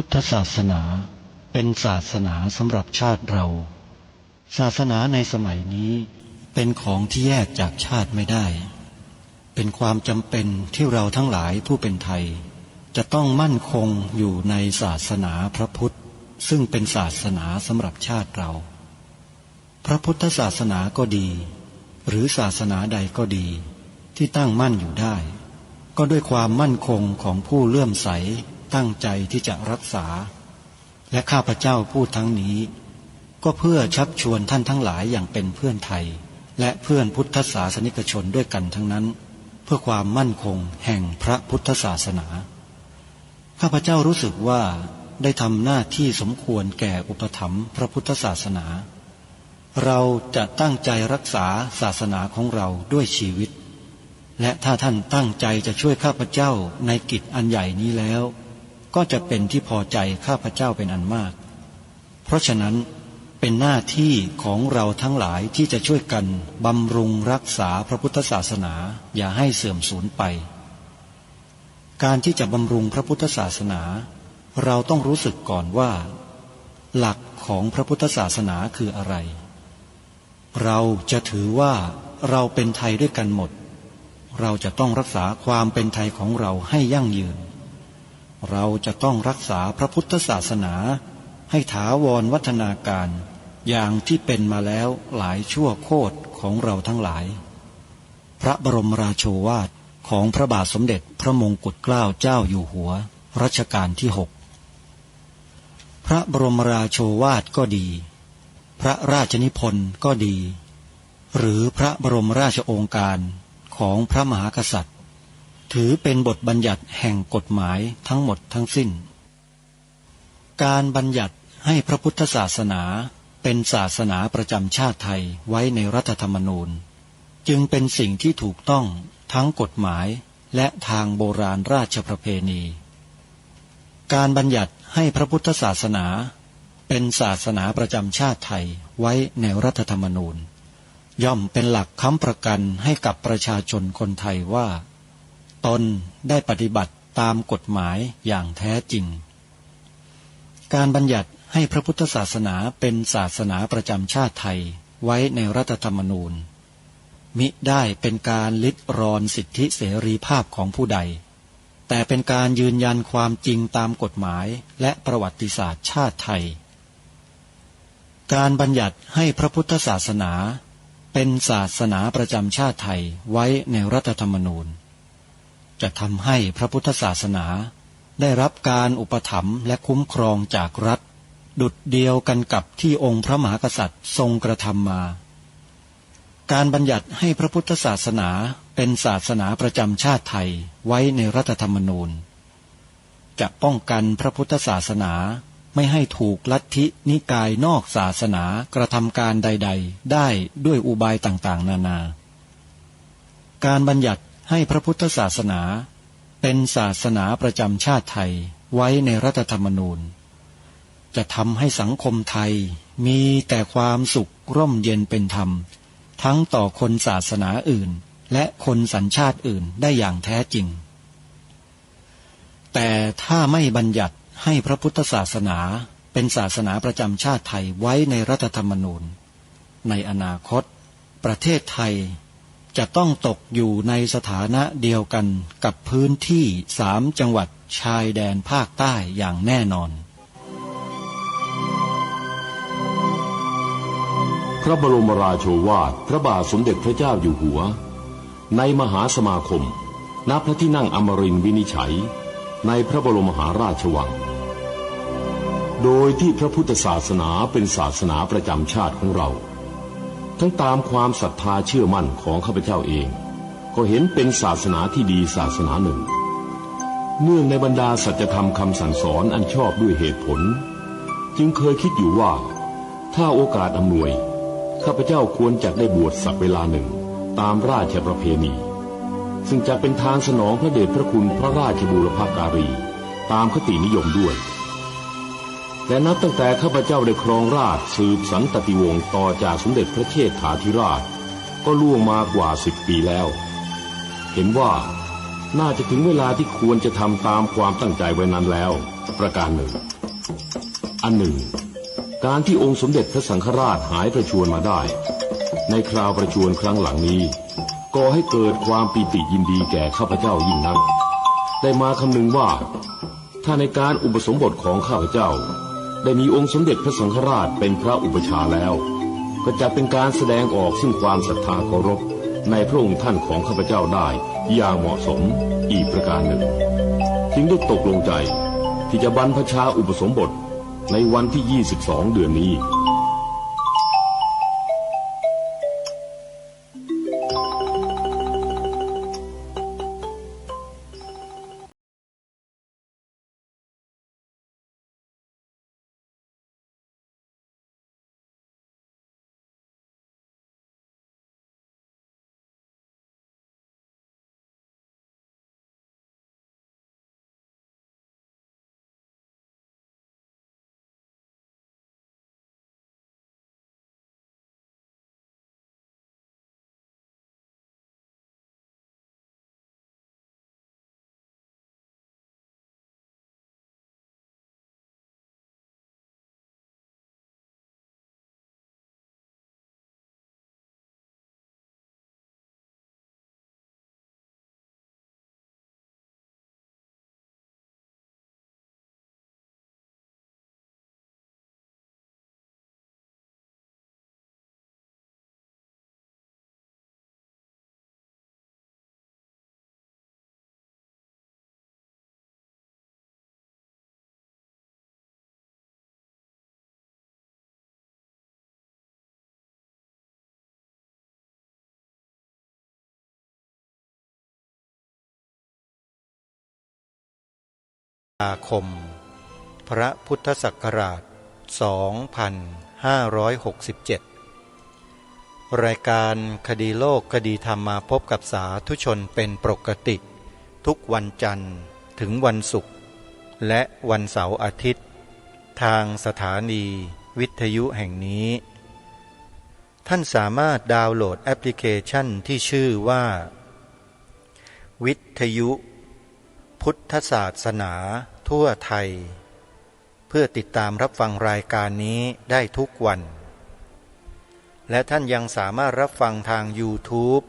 พุทธศาสนาเป็นศาสนาสำหรับชาติเราศาสนาในสมัยนี้เป็นของที่แยกจากชาติไม่ได้เป็นความจำเป็นที่เราทั้งหลายผู้เป็นไทยจะต้องมั่นคงอยู่ในศาสนาพระพุทธซึ่งเป็นศาสนาสำหรับชาติเราพระพุทธศาสนาก็ดีหรือศาสนาใดก็ดีที่ตั้งมั่นอยู่ได้ก็ด้วยความมั่นคงของผู้เลื่อมใสตั้งใจที่จะรักษาและข้าพเจ้าพูดทั้งนี้ก็เพื่อชักชวนท่านทั้งหลายอย่างเป็นเพื่อนไทยและเพื่อนพุทธศาสนิกชนด้วยกันทั้งนั้นเพื่อความมั่นคงแห่งพระพุทธศาสนาข้าพเจ้ารู้สึกว่าได้ทำหน้าที่สมควรแก่อุปถัมภ์พระพุทธศาสนาเราจะตั้งใจรักษาศาสนาของเราด้วยชีวิตและถ้าท่านตั้งใจจะช่วยข้าพเจ้าในกิจอันใหญ่นี้แล้วก็จะเป็นที่พอใจข้าพเจ้าเป็นอันมากเพราะฉะนั้นเป็นหน้าที่ของเราทั้งหลายที่จะช่วยกันบำรุงรักษาพระพุทธศาสนาอย่าให้เสื่อมสูญไปการที่จะบำรุงพระพุทธศาสนาเราต้องรู้สึกก่อนว่าหลักของพระพุทธศาสนาคืออะไรเราจะถือว่าเราเป็นไทยด้วยกันหมดเราจะต้องรักษาความเป็นไทยของเราให้ยั่งยืนเราจะต้องรักษาพระพุทธศาสนาให้ถาวรวัฒนาการอย่างที่เป็นมาแล้วหลายชั่วโคตรของเราทั้งหลายพระบรมราโชวาทของพระบาทสมเด็จพระมงกุฎเกล้าเจ้าอยู่หัวรัชกาลที่6พระบรมราโชวาทก็ดีพระราชนิพนธ์ก็ดีหรือพระบรมราชโองการของพระมหากษัตริย์ถือเป็นบทบัญญัติแห่งกฎหมายทั้งหมดทั้งสิ้นการบัญญัติให้พระพุทธศาสนาเป็นศาสนาประจำชาติไทยไว้ในรัฐธรรมนูญจึงเป็นสิ่งที่ถูกต้องทั้งกฎหมายและทางโบราณราชประเพณีการบัญญัติให้พระพุทธศาสนาเป็นศาสนาประจำชาติไทยไว้ในรัฐธรรมนูญย่อมเป็นหลักค้ำประกันให้กับประชาชนคนไทยว่าตนได้ปฏิบัติตามกฎหมายอย่างแท้จริงการบัญญัติให้พระพุทธศาสนาเป็นศาสนาประจำชาติไทยไว้ในรัฐธรรมนูญมิได้เป็นการลิดรอนสิทธิเสรีภาพของผู้ใดแต่เป็นการยืนยันความจริงตามกฎหมายและประวัติศาสตร์ชาติไทยการบัญญัติให้พระพุทธศาสนาเป็นศาสนาประจำชาติไทยไว้ในรัฐธรรมนูญจะทำให้พระพุทธศาสนาได้รับการอุปถัมภ์และคุ้มครองจากรัฐดุจเดียวกันกับที่องค์พระมหากษัตริย์ทรงกระทำมาการบัญญัติให้พระพุทธศาสนาเป็นศาสนาประจำชาติไทยไว้ในรัฐธรรมนูญจะป้องกันพระพุทธศาสนาไม่ให้ถูกลัทธินิกายนอกศาสนากระทำการใดๆได้ด้วยอุบายต่างๆนานาการบัญญัติให้พระพุทธศาสนาเป็นศาสนาประจำชาติไทยไว้ในรัฐธรรมนูญจะทำให้สังคมไทยมีแต่ความสุขร่มเย็นเป็นธรรมทั้งต่อคนศาสนาอื่นและคนสัญชาติอื่นได้อย่างแท้จริงแต่ถ้าไม่บัญญัติให้พระพุทธศาสนาเป็นศาสนาประจำชาติไทยไว้ในรัฐธรรมนูญในอนาคตประเทศไทยจะต้องตกอยู่ในสถานะเดียวกันกับพื้นที่3 จังหวัดชายแดนภาคใต้อย่างแน่นอนพระบรมราโชวาทพระบาทสมเด็จพระเจ้าอยู่หัวในมหาสมาคมณพระที่นั่งอมรินทร์วินิจฉัยในพระบรมมหาราชวังโดยที่พระพุทธศาสนาเป็นศาสนาประจำชาติของเราทั้งตามความศรัทธาเชื่อมั่นของข้าพเจ้าเองก็เห็นเป็นศาสนาที่ดีศาสนาหนึ่งเนื่องในบรรดาสัจธรรมคำสั่งสอนอันชอบด้วยเหตุผลจึงเคยคิดอยู่ว่าถ้าโอกาสอำนวยข้าพเจ้าควรจะได้บวชสักเวลาหนึ่งตามราชประเพณีซึ่งจะเป็นทางสนองพระเดชพระคุณพระราชบูรพการีตามคตินิยมด้วยแต่นับตั้งแต่ข้าพเจ้าได้ครองราชย์สืบสันตติวงศ์ต่อจากสมเด็จพระเชษฐาธิราชก็ล่วงมากว่า10 ปีแล้วเห็นว่า น่าจะถึงเวลาที่ควรจะทำตามความตั้งใจไว้นั้นแล้วประการหนึ่งอันหนึ่งการที่องค์สมเด็จพระสังฆราชหายประชวรมาได้ในคราวประชวรครั้งหลังนี้ก่อให้เกิดความปีติยินดีแก่ข้าพเจ้ายิ่งนักได้มาคำนึงว่าถ้าในการอุปสมบทของข้าพเจ้าได้มีองค์สมเด็จพระสังฆราชเป็นพระอุปชฌาย์แล้วก็จะเป็นการแสดงออกซึ่งความศรัทธาเคารพในพระองค์ท่านของข้าพเจ้าได้อย่างเหมาะสมอีกประการหนึ่งจึงได้ตกลงใจที่จะบรรพชาอุปสมบทในวันที่ 22 เดือนนี้คมพระพุทธศักราช 2567 รายการคดีโลกคดีธรรมมาพบกับสาธุชนเป็นปกติทุกวันจันทร์ถึงวันศุกร์และวันเสาร์อาทิตย์ทางสถานีวิทยุแห่งนี้ท่านสามารถดาวน์โหลดแอปพลิเคชันที่ชื่อว่าวิทยุพุทธศาสนาทั่วไทยเพื่อติดตามรับฟังรายการนี้ได้ทุกวันและท่านยังสามารถรับฟังทาง YouTube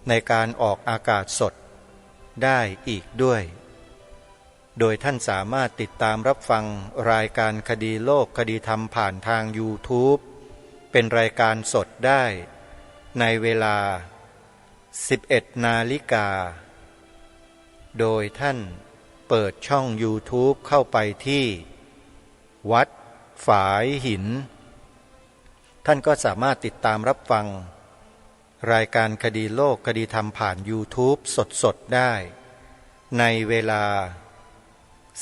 ในการออกอากาศสดได้อีกด้วยโดยท่านสามารถติดตามรับฟังรายการคดีโลกคดีธรรมผ่านทาง YouTube เป็นรายการสดได้ในเวลา 11 นาฬิกาโดยท่านเปิดช่อง YouTube เข้าไปที่วัดฝายหินท่านก็สามารถติดตามรับฟังรายการคดีโลกคดีธรรมผ่าน YouTube สดๆได้ในเวลา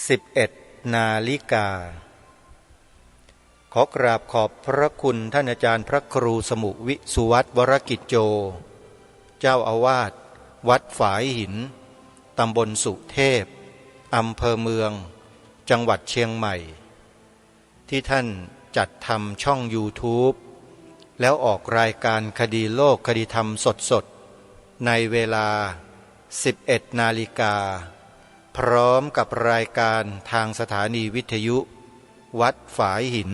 11 นาฬิกาขอกราบขอบพระคุณท่านอาจารย์พระครูสมุวิสุวัตวรกิจโจเจ้าอาวาสวัดฝายหินตำบลสุเทพอำเภอเมืองจังหวัดเชียงใหม่ที่ท่านจัดทำช่อง YouTube แล้วออกรายการคดีโลกคดีธรรมสดๆในเวลา 11 นาฬิกาพร้อมกับรายการทางสถานีวิทยุวัดฝายหิน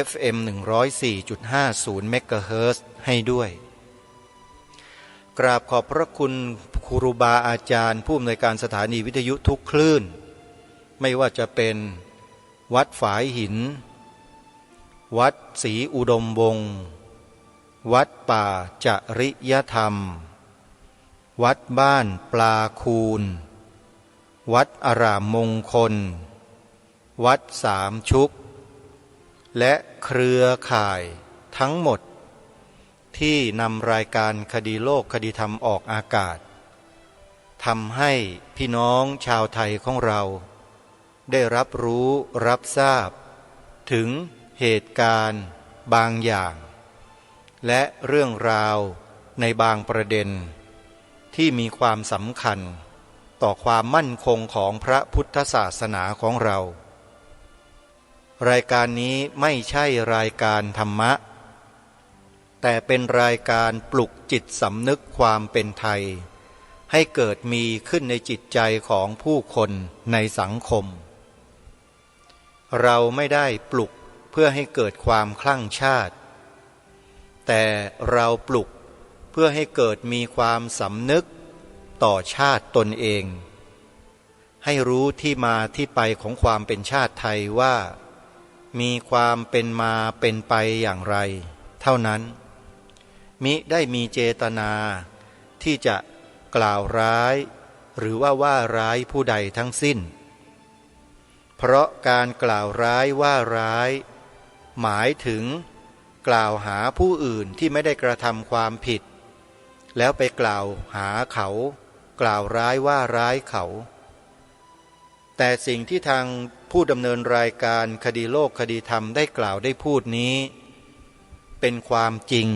FM 104.50 เมกะเฮิรตซ์ให้ด้วยกราบขอบพระคุณครูบาอาจารย์ผู้อำนวยการสถานีวิทยุทุกคลื่นไม่ว่าจะเป็นวัดฝายหินวัดศรีอุดมวงศ์วัดป่าจริยธรรมวัดบ้านปลาคูนวัดอารามมงคลวัดสามชุกและเครือข่ายทั้งหมดที่นำรายการคดีโลกคดีธรรมออกอากาศทำให้พี่น้องชาวไทยของเราได้รับรู้รับทราบถึงเหตุการณ์บางอย่างและเรื่องราวในบางประเด็นที่มีความสำคัญต่อความมั่นคงของพระพุทธศาสนาของเรารายการนี้ไม่ใช่รายการธรรมะแต่เป็นรายการปลุกจิตสำนึกความเป็นไทย ให้เกิดมีขึ้นในจิตใจของผู้คนในสังคมเราไม่ได้ปลุกเพื่อให้เกิดความคลั่งชาติแต่เราปลุกเพื่อให้เกิดมีความสำนึกต่อชาติตนเองให้รู้ที่มาที่ไปของความเป็นชาติไทยว่ามีความเป็นมาเป็นไปอย่างไรเท่านั้นมิได้มีเจตนาที่จะกล่าวร้ายหรือว่าร้ายผู้ใดทั้งสิ้นเพราะการกล่าวร้ายว่าร้ายหมายถึงกล่าวหาผู้อื่นที่ไม่ได้กระทำความผิดแล้วไปกล่าวหาเขากล่าวร้ายว่าร้ายเขาแต่สิ่งที่ทางผู้ดำเนินรายการคดีโลกคดีธรรมได้กล่าวได้พูดนี้เป็นความจริง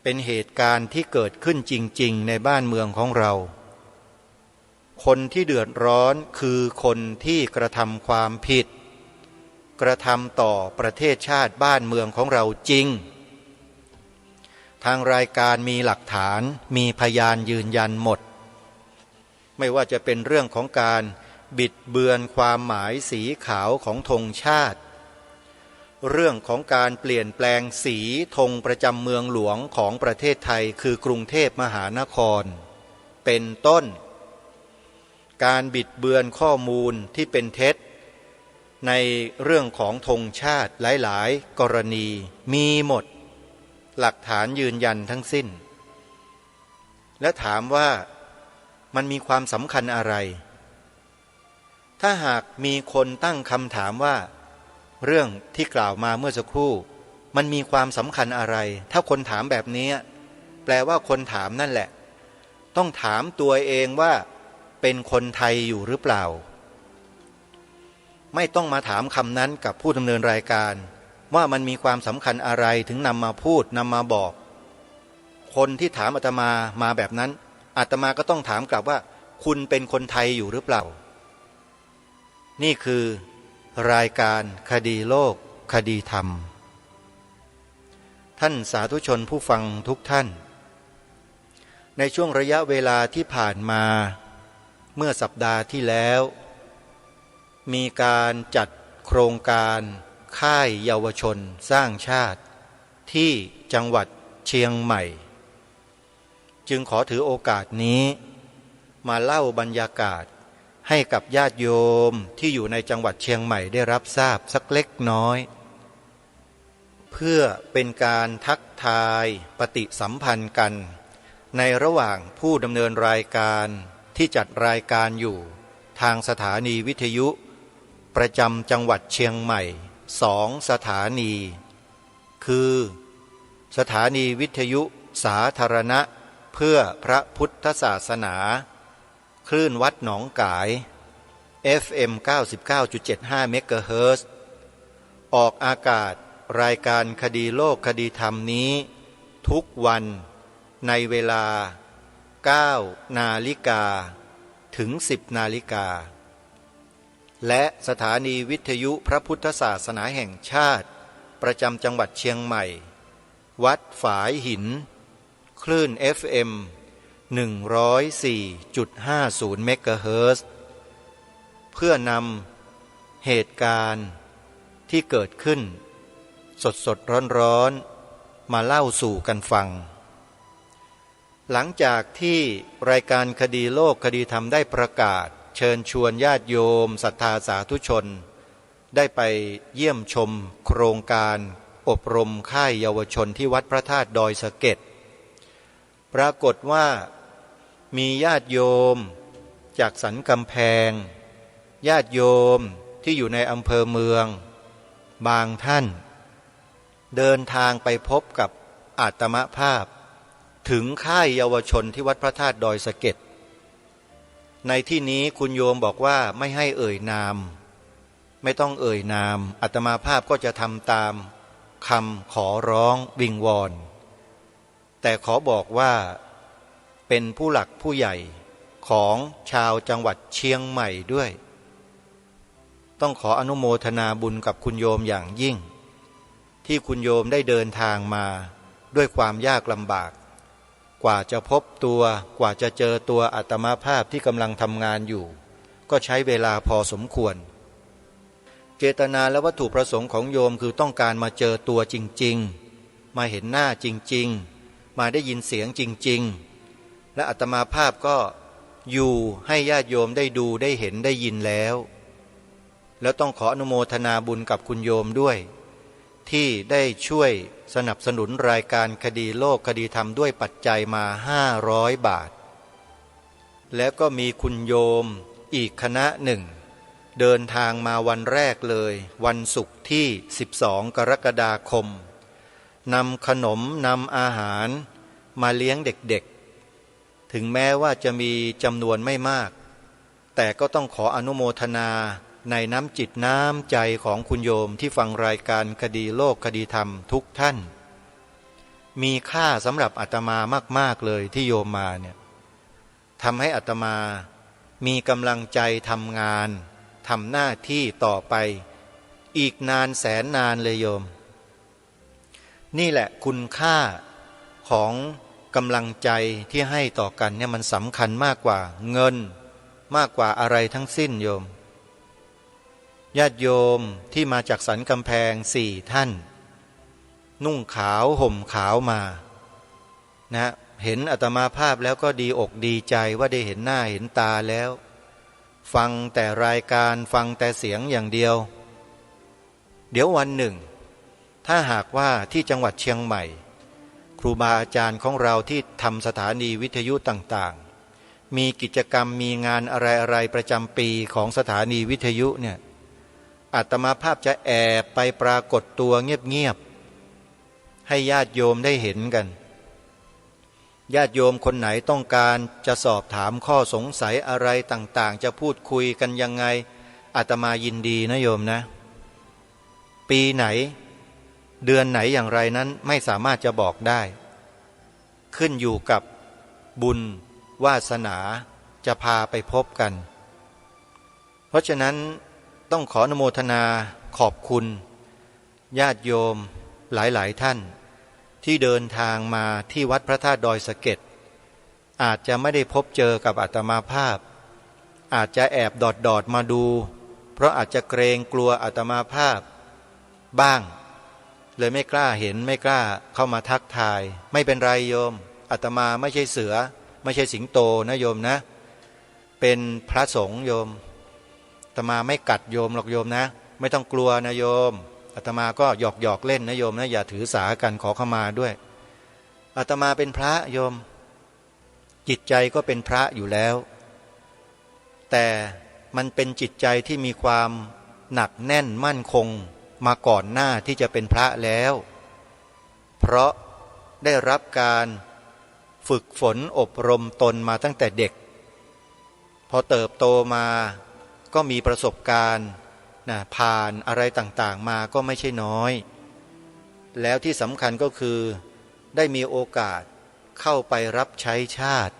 เป็นเหตุการณ์ที่เกิดขึ้นจริงๆในบ้านเมืองของเราคนที่เดือดร้อนคือคนที่กระทำความผิดกระทำต่อประเทศชาติบ้านเมืองของเราจริงทางรายการมีหลักฐานมีพยานยืนยันหมดไม่ว่าจะเป็นเรื่องของการบิดเบือนความหมายสีขาวของธงชาติเรื่องของการเปลี่ยนแปลงสีธงประจำเมืองหลวงของประเทศไทยคือกรุงเทพมหานครเป็นต้นการบิดเบือนข้อมูลที่เป็นเท็จในเรื่องของธงชาติหลายๆกรณีมีหมดหลักฐานยืนยันทั้งสิ้นและถามว่ามันมีความสำคัญอะไรถ้าหากมีคนตั้งคำถามว่าเรื่องที่กล่าวมาเมื่อสักครู่มันมีความสำคัญอะไรถ้าคนถามแบบนี้แปลว่าคนถามนั่นแหละต้องถามตัวเองว่าเป็นคนไทยอยู่หรือเปล่าไม่ต้องมาถามคำนั้นกับผู้ดำเนินรายการว่ามันมีความสำคัญอะไรถึงนำมาพูดนำมาบอกคนที่ถามอาตมามาแบบนั้นอาตมาก็ต้องถามกลับว่าคุณเป็นคนไทยอยู่หรือเปล่านี่คือรายการคดีโลกคดีธรรมท่านสาธุชนผู้ฟังทุกท่านในช่วงระยะเวลาที่ผ่านมาเมื่อสัปดาห์ที่แล้วมีการจัดโครงการค่ายเยาวชนสร้างชาติที่จังหวัดเชียงใหม่จึงขอถือโอกาสนี้มาเล่าบรรยากาศให้กับญาติโยมที่อยู่ในจังหวัดเชียงใหม่ได้รับทราบสักเล็กน้อยเพื่อเป็นการทักทายปฏิสัมพันธ์กันในระหว่างผู้ดำเนินรายการที่จัดรายการอยู่ทางสถานีวิทยุประจำจังหวัดเชียงใหม่2 สถานีคือสถานีวิทยุสาธารณะเพื่อพระพุทธศาสนาคลื่นวัดหนองกาย FM 99.75 เมกะเฮิรตซ์ออกอากาศรายการคดีโลกคดีธรรมนี้ทุกวันในเวลา 9 นาฬิกาถึง 10 นาฬิกาและสถานีวิทยุพระพุทธศาสนาแห่งชาติประจำจังหวัดเชียงใหม่วัดฝายหินคลื่น FM 104.50 เมกะเฮิรตซ์เพื่อนำเหตุการณ์ที่เกิดขึ้นสดๆร้อนๆมาเล่าสู่กันฟังหลังจากที่รายการคดีโลกคดีธรรมได้ประกาศเชิญชวนญาติโยมศรัทธาสาธุชนได้ไปเยี่ยมชมโครงการอบรมค่ายเยาวชนที่วัดพระธาตุดอยสะเก็ดปรากฏว่ามีญาติโยมจากสันกำแพงญาติโยมที่อยู่ในอำเภอเมืองบางท่านเดินทางไปพบกับอาตมภาพถึงค่ายเยาวชนที่วัดพระธาตุดอยสะเก็ดในที่นี้คุณโยมบอกว่าไม่ให้เอ่ยนามไม่ต้องเอ่ยนามอาตมาภาพก็จะทำตามคำขอร้องวิงวอนแต่ขอบอกว่าเป็นผู้หลักผู้ใหญ่ของชาวจังหวัดเชียงใหม่ด้วยต้องขออนุโมทนาบุญกับคุณโยมอย่างยิ่งที่คุณโยมได้เดินทางมาด้วยความยากลำบาก กว่าจะพบตัวกว่าจะเจอตัวอาตมาภาพที่กำลังทำงานอยู่ก็ใช้เวลาพอสมควรเจตนาและวัตถุประสงค์ของโยมคือต้องการมาเจอตัวจริงๆมาเห็นหน้าจริงๆมาได้ยินเสียงจริงๆและอาตมาภาพก็อยู่ให้ญาติโยมได้ดูได้เห็นได้ยินแล้วต้องขออนุโมทนาบุญกับคุณโยมด้วยที่ได้ช่วยสนับสนุนรายการคดีโลกคดีธรรมด้วยปัจจัยมา500 บาทแล้วก็มีคุณโยมอีกคณะหนึ่งเดินทางมาวันแรกเลยวันศุกร์ที่12 กรกฎาคมนำขนมนำอาหารมาเลี้ยงเด็กๆถึงแม้ว่าจะมีจำนวนไม่มากแต่ก็ต้องขออนุโมทนาในน้ำจิตน้ำใจของคุณโยมที่ฟังรายการคดีโลกคดีธรรมทุกท่านมีค่าสำหรับอาตมามากๆเลยที่โยมมาเนี่ยทำให้อาตมามีกำลังใจทำงานทำหน้าที่ต่อไปอีกนานแสนนานเลยโยมนี่แหละคุณค่าของกำลังใจที่ให้ต่อกันเนี่ยมันสำคัญมากกว่าเงินมากกว่าอะไรทั้งสิ้นโยมญาติโยมที่มาจากสันกำแพง4 ท่านนุ่งขาวห่มขาวมานะเห็นอาตมาภาพแล้วก็ดีอกดีใจว่าได้เห็นหน้าเห็นตาแล้วฟังแต่รายการฟังแต่เสียงอย่างเดียวเดี๋ยววันหนึ่งถ้าหากว่าที่จังหวัดเชียงใหม่ครูบาอาจารย์ของเราที่ทำสถานีวิทยุต่างๆมีกิจกรรมมีงานอะไรๆประจำปีของสถานีวิทยุเนี่ยอาตมาภาพจะแอบไปปรากฏตัวเงียบๆให้ญาติโยมได้เห็นกันญาติโยมคนไหนต้องการจะสอบถามข้อสงสัยอะไรต่างๆจะพูดคุยกันยังไงอาตมายินดีนะโยมนะปีไหนเดือนไหนอย่างไรนั้นไม่สามารถจะบอกได้ขึ้นอยู่กับบุญวาสนาจะพาไปพบกันเพราะฉะนั้นต้องขออนุโมทนาขอบคุณญาติโยมหลายๆท่านที่เดินทางมาที่วัดพระธาตุดอยสะเก็ดอาจจะไม่ได้พบเจอกับอาตมาภาพอาจจะแอบดอดมาดูเพราะอาจจะเกรงกลัวอาตมาภาพบ้างเลยไม่กล้าเห็นไม่กล้าเข้ามาทักทายไม่เป็นไรโยมอาตมาไม่ใช่เสือไม่ใช่สิงโตนะโยมนะเป็นพระสงฆ์โยมอาตมาไม่กัดโยมหรอกโยมนะไม่ต้องกลัวนะโยมอาตมาก็หยอกเล่นนะโยมนะอย่าถือสากันขอเข้ามาด้วยอาตมาเป็นพระโยมจิตใจก็เป็นพระอยู่แล้วแต่มันเป็นจิตใจที่มีความหนักแน่นมั่นคงมาก่อนหน้าที่จะเป็นพระแล้วเพราะได้รับการฝึกฝนอบรมตนมาตั้งแต่เด็กพอเติบโตมาก็มีประสบการณ์ผ่านอะไรต่างๆมาก็ไม่ใช่น้อยแล้วที่สำคัญก็คือได้มีโอกาสเข้าไปรับใช้ชาติ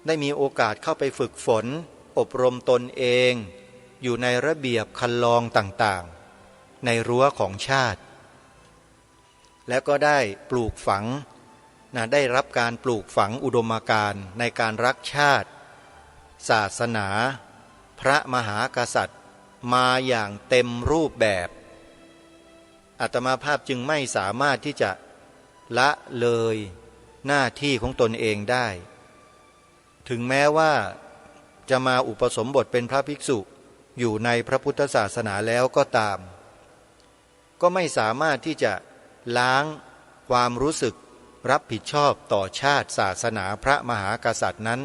ได้มีโอกาสเข้าไปฝึกฝนอบรมตนเองอยู่ในระเบียบคันลองต่างๆในรั้วของชาติแล้วก็ได้ปลูกฝังได้รับการปลูกฝังอุดมการณ์ในการรักชาติศาสนาพระมหากษัตริย์มาอย่างเต็มรูปแบบอาตมาภาพจึงไม่สามารถที่จะละเลยหน้าที่ของตนเองได้ถึงแม้ว่าจะมาอุปสมบทเป็นพระภิกษุอยู่ในพระพุทธศาสนาแล้วก็ตามก็ไม่สามารถที่จะล้างความรู้สึกรับผิดชอบต่อชาติศาสนาพระมหากษัตริย์นั้น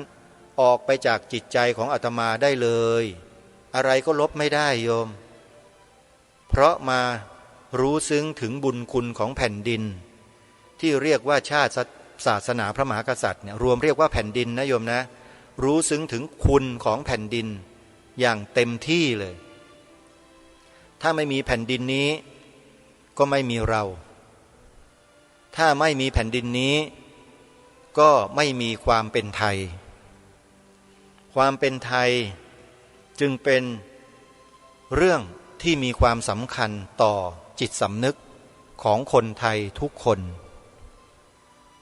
ออกไปจากจิตใจของอาตมาได้เลยอะไรก็ลบไม่ได้โยมเพราะมารู้ซึ้งถึงบุญคุณของแผ่นดินที่เรียกว่าชาติศาสนาพระมหากษัตริย์เนี่ยรวมเรียกว่าแผ่นดินนะโยมนะรู้ซึ้งถึงคุณของแผ่นดินอย่างเต็มที่เลยถ้าไม่มีแผ่นดินนี้ก็ไม่มีเราถ้าไม่มีแผ่นดินนี้ก็ไม่มีความเป็นไทยความเป็นไทยจึงเป็นเรื่องที่มีความสำคัญต่อจิตสำนึกของคนไทยทุกคน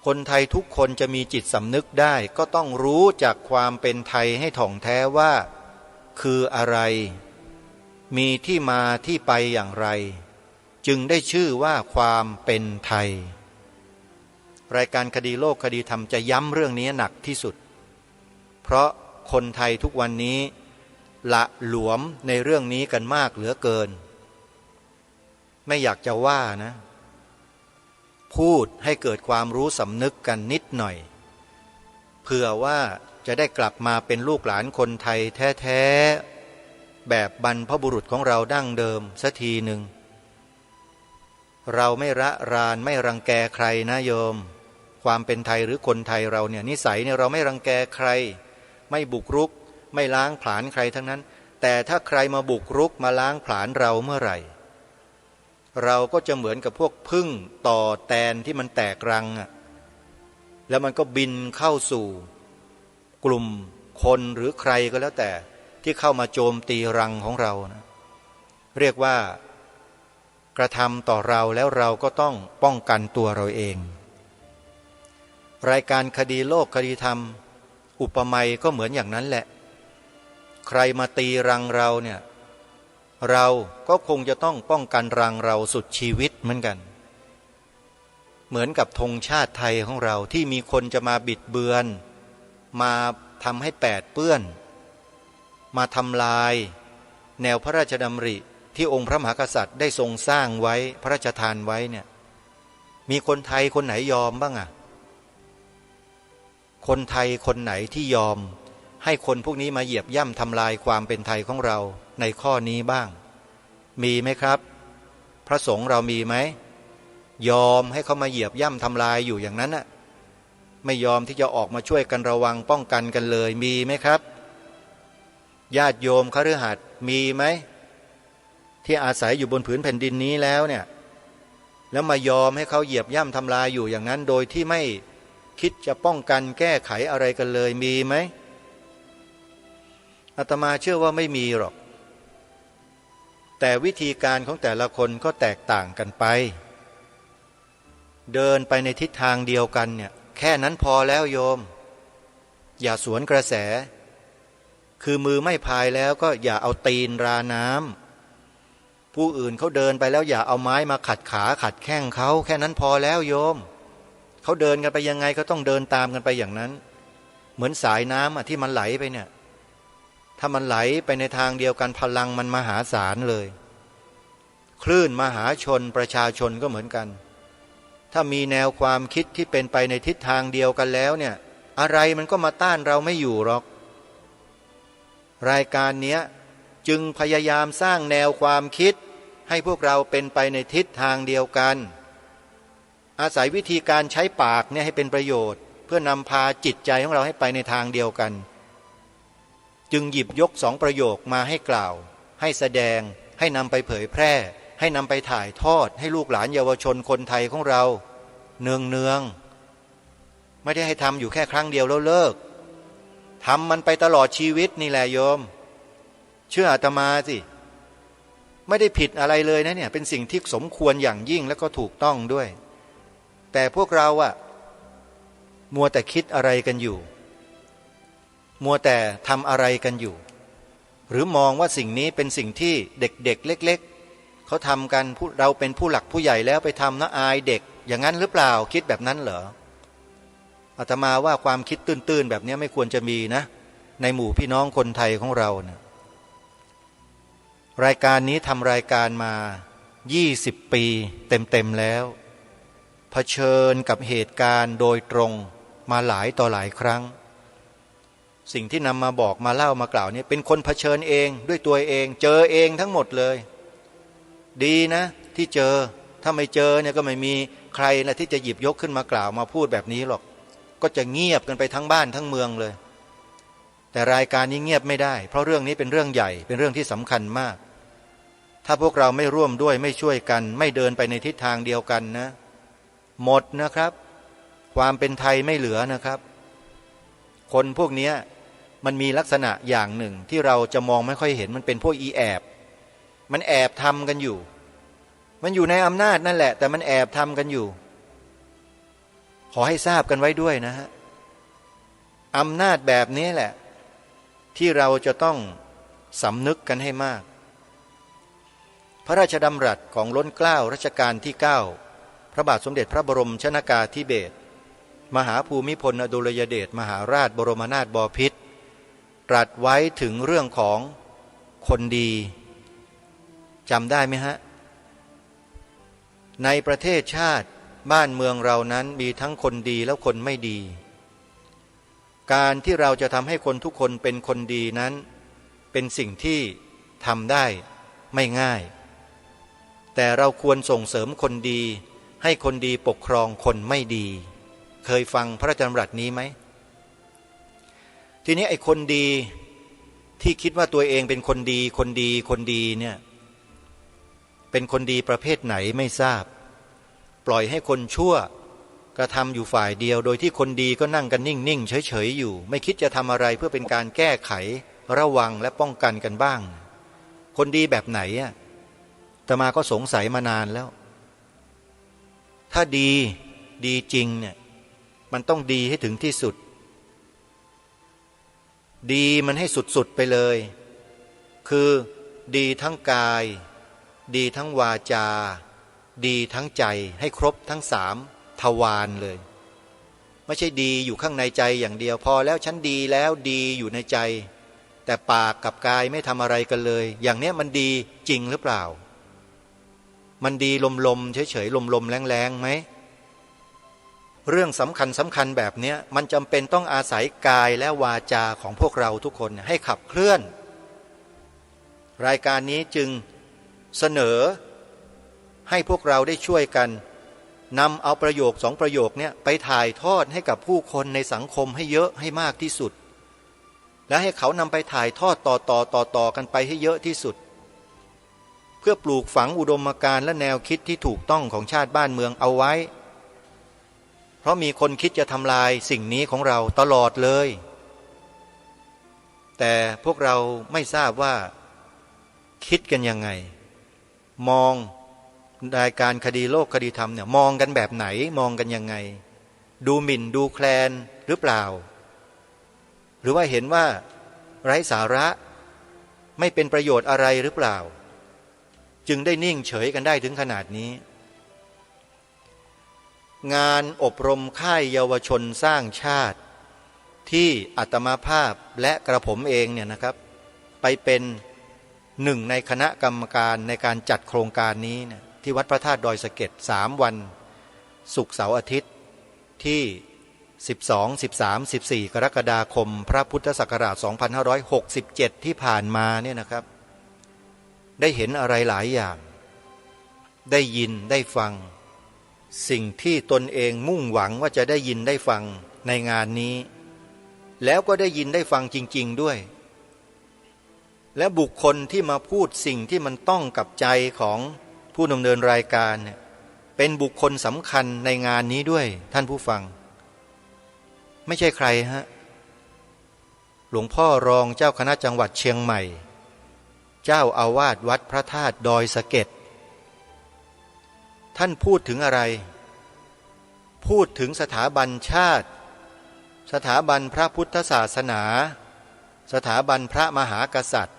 คนไทยทุกคนจะมีจิตสำนึกได้ก็ต้องรู้จากความเป็นไทยให้ถ่องแท้ว่าคืออะไรมีที่มาที่ไปอย่างไรจึงได้ชื่อว่าความเป็นไทยรายการคดีโลกคดีธรรมจะย้ำเรื่องนี้หนักที่สุดเพราะคนไทยทุกวันนี้ละหลวมในเรื่องนี้กันมากเหลือเกินไม่อยากจะว่านะพูดให้เกิดความรู้สำนึกกันนิดหน่อยเผื่อว่าจะได้กลับมาเป็นลูกหลานคนไทยแท้ๆแบบบรรพบุรุษของเราดั้งเดิมสักทีหนึ่งเราไม่ระรานไม่รังแกใครนะโยมความเป็นไทยหรือคนไทยเราเนี่ยนิสัยเนี่ยเราไม่รังแกใครไม่บุกรุกไม่ล้างผลาญใครทั้งนั้นแต่ถ้าใครมาบุกรุกมาล้างผลาญเราเมื่อไหร่เราก็จะเหมือนกับพวกผึ้งต่อแตนที่มันแตกรังแล้วมันก็บินเข้าสู่กลุ่มคนหรือใครก็แล้วแต่ที่เข้ามาโจมตีรังของเรานะเรียกว่ากระทำต่อเราแล้วเราก็ต้องป้องกันตัวเราเองรายการคดีโลกคดีธรรมอุปมาก็เหมือนอย่างนั้นแหละใครมาตีรังเราเนี่ยเราก็คงจะต้องป้องกันรังเราสุดชีวิตเหมือนกันเหมือนกับธงชาติไทยของเราที่มีคนจะมาบิดเบือนมาทำให้แปดเปื้อนมาทำลายแนวพระราชดำริที่องค์พระมหากษัตริย์ได้ทรงสร้างไว้พระราชทานไว้เนี่ยมีคนไทยคนไหนยอมบ้างอ่ะคนไทยคนไหนที่ยอมให้คนพวกนี้มาเหยียบย่ำทำลายความเป็นไทยของเราในข้อนี้บ้างมีไหมครับพระสงฆ์เรามีไหมยอมให้เขามาเหยียบย่ำทำลายอยู่อย่างนั้นน่ะไม่ยอมที่จะออกมาช่วยกันระวังป้องกันกันเลยมีไหมครับญาติโยมคฤหัสถ์มีไหมที่อาศัยอยู่บนผืนแผ่นดินนี้แล้วเนี่ยแล้วมายอมให้เขาเหยียบย่ำทำลายอยู่อย่างนั้นโดยที่ไม่คิดจะป้องกันแก้ไขอะไรกันเลยมีไหมอาตมาเชื่อว่าไม่มีหรอกแต่วิธีการของแต่ละคนก็แตกต่างกันไปเดินไปในทิศทางเดียวกันเนี่ยแค่นั้นพอแล้วโยมอย่าสวนกระแสคือมือไม่พายแล้วก็อย่าเอาตีนราน้ำผู้อื่นเขาเดินไปแล้วอย่าเอาไม้มาขัดขาขัดแข้งเขาแค่นั้นพอแล้วโยมเขาเดินกันไปยังไงก็ต้องเดินตามกันไปอย่างนั้นเหมือนสายน้ำที่มันไหลไปเนี่ยถ้ามันไหลไปในทางเดียวกันพลังมันมหาศาลเลยคลื่นมหาชนประชาชนก็เหมือนกันถ้ามีแนวความคิดที่เป็นไปในทิศทางเดียวกันแล้วเนี่ยอะไรมันก็มาต้านเราไม่อยู่หรอกรายการเนี้ยจึงพยายามสร้างแนวความคิดให้พวกเราเป็นไปในทิศทางเดียวกันอาศัยวิธีการใช้ปากเนี่ยให้เป็นประโยชน์เพื่อนำพาจิตใจของเราให้ไปในทางเดียวกันจึงหยิบยก2ประโยคมาให้กล่าวให้แสดงให้นำไปเผยแพร่ให้นำไปถ่ายทอดให้ลูกหลานเยาวชนคนไทยของเราเนืองๆไม่ได้ให้ทำอยู่แค่ครั้งเดียวแล้วเลิกทำมันไปตลอดชีวิตนี่แหละโยมเชื่ออาตมาสิไม่ได้ผิดอะไรเลยนะเนี่ยเป็นสิ่งที่สมควรอย่างยิ่งและก็ถูกต้องด้วยแต่พวกเรามัวแต่คิดอะไรกันอยู่มัวแต่ทำอะไรกันอยู่หรือมองว่าสิ่งนี้เป็นสิ่งที่เด็กๆเล็กๆเขาทำกันเราเป็นผู้หลักผู้ใหญ่แล้วไปทำนะอายเด็กอย่างนั้นหรือเปล่าคิดแบบนั้นเหรออาตมาว่าความคิดตื้นๆแบบนี้ไม่ควรจะมีนะในหมู่พี่น้องคนไทยของเรานะรายการนี้ทำรายการมา20 ปีเต็มๆแล้วเผชิญกับเหตุการณ์โดยตรงมาหลายต่อหลายครั้งสิ่งที่นำมาบอกมาเล่ามากล่าวนี้เป็นคนเผชิญเองด้วยตัวเองเจอเองทั้งหมดเลยดีนะที่เจอถ้าไม่เจอเนี่ยก็ไม่มีใครนะที่จะหยิบยกขึ้นมากล่าวมาพูดแบบนี้หรอกก็จะเงียบกันไปทั้งบ้านทั้งเมืองเลยแต่รายการนี้เงียบไม่ได้เพราะเรื่องนี้เป็นเรื่องใหญ่เป็นเรื่องที่สำคัญมากถ้าพวกเราไม่ร่วมด้วยไม่ช่วยกันไม่เดินไปในทิศทางเดียวกันนะหมดนะครับความเป็นไทยไม่เหลือนะครับคนพวกนี้มันมีลักษณะอย่างหนึ่งที่เราจะมองไม่ค่อยเห็นมันเป็นพวกอีแอบมันแอบทำกันอยู่มันอยู่ในอำนาจนั่นแหละแต่มันแอบทำกันอยู่ ขอให้ทราบกันไว้ด้วยนะฮะอำนาจแบบนี้แหละที่เราจะต้องสำนึกกันให้มากพระราชดำรัสของล้นเกล้ารัชกาลที่9พระบาทสมเด็จพระบรมชนกาธิเบศรมหาภูมิพลอดุลยเดชมหาราชบรมนาถบพิตรตรัสไว้ถึงเรื่องของคนดีจำได้ไหมฮะในประเทศชาติบ้านเมืองเรานั้นมีทั้งคนดีและคนไม่ดีการที่เราจะทำให้คนทุกคนเป็นคนดีนั้นเป็นสิ่งที่ทำได้ไม่ง่ายแต่เราควรส่งเสริมคนดีให้คนดีปกครองคนไม่ดีเคยฟังพระราชดำรัสนี้ไหมทีนี้ไอ้คนดีที่คิดว่าตัวเองเป็นคนดีคนดีคนดีเนี่ยเป็นคนดีประเภทไหนไม่ทราบปล่อยให้คนชั่วกระทำอยู่ฝ่ายเดียวโดยที่คนดีก็นั่งกันนิ่งๆเฉยๆอยู่ไม่คิดจะทำอะไรเพื่อเป็นการแก้ไขระวังและป้องกันกันบ้างคนดีแบบไหนอ่ะอาตมาก็สงสัยมานานแล้วถ้าดีจริงเนี่ยมันต้องดีให้ถึงที่สุดดีมันให้สุดๆไปเลยคือดีทั้งกายดีทั้งวาจาดีทั้งใจให้ครบทั้ง3ทวารเลยไม่ใช่ดีอยู่ข้างในใจอย่างเดียวพอแล้วฉันดีแล้วดีอยู่ในใจแต่ปากกับกายไม่ทำอะไรกันเลยอย่างเนี้ยมันดีจริงหรือเปล่ามันดีลมๆเฉยๆลมๆแรงๆไหมเรื่องสำคัญแบบเนี้ยมันจำเป็นต้องอาศัยกายและวาจาของพวกเราทุกคนให้ขับเคลื่อนรายการนี้จึงเสนอให้พวกเราได้ช่วยกันนำเอาประโยค2ประโยคเนี่ยไปถ่ายทอดให้กับผู้คนในสังคมให้เยอะให้มากที่สุดและให้เขานำไปถ่ายทอดต่อกันไปให้เยอะที่สุดเพื่อปลูกฝังอุดมการณ์และแนวคิดที่ถูกต้องของชาติบ้านเมืองเอาไว้เพราะมีคนคิดจะทำลายสิ่งนี้ของเราตลอดเลยแต่พวกเราไม่ทราบว่าคิดกันยังไงมองรายการคดีโลกคดีธรรมเนี่ยมองกันแบบไหนมองกันยังไงดูหมิ่นดูแคลนหรือเปล่าหรือว่าเห็นว่าไร้สาระไม่เป็นประโยชน์อะไรหรือเปล่าจึงได้นิ่งเฉยกันได้ถึงขนาดนี้งานอบรมค่ายเยาวชนสร้างชาติที่อาตมาภาพและกระผมเองเนี่ยนะครับไปเป็นหนึ่งในคณะกรรมการในการจัดโครงการนี้เนี่ยที่วัดพระธาตุดอยสะเก็ด3 วันศุกร์เสาร์อาทิตย์ที่12 13 14กรกฎาคมพระพุทธศักราช2567ที่ผ่านมาเนี่ยนะครับได้เห็นอะไรหลายอย่างได้ยินได้ฟังสิ่งที่ตนเองมุ่งหวังว่าจะได้ยินได้ฟังในงานนี้แล้วก็ได้ยินได้ฟังจริงๆด้วยและบุคคลที่มาพูดสิ่งที่มันต้องกับใจของผู้ดำเนินรายการเนี่ยเป็นบุคคลสำคัญในงานนี้ด้วยท่านผู้ฟังไม่ใช่ใครฮะหลวงพ่อรองเจ้าคณะจังหวัดเชียงใหม่เจ้าอาวาสวัดพระธาตุดอยสะเก็ดท่านพูดถึงอะไรพูดถึงสถาบันชาติสถาบันพระพุทธศาสนาสถาบันพระมหากษัตริย์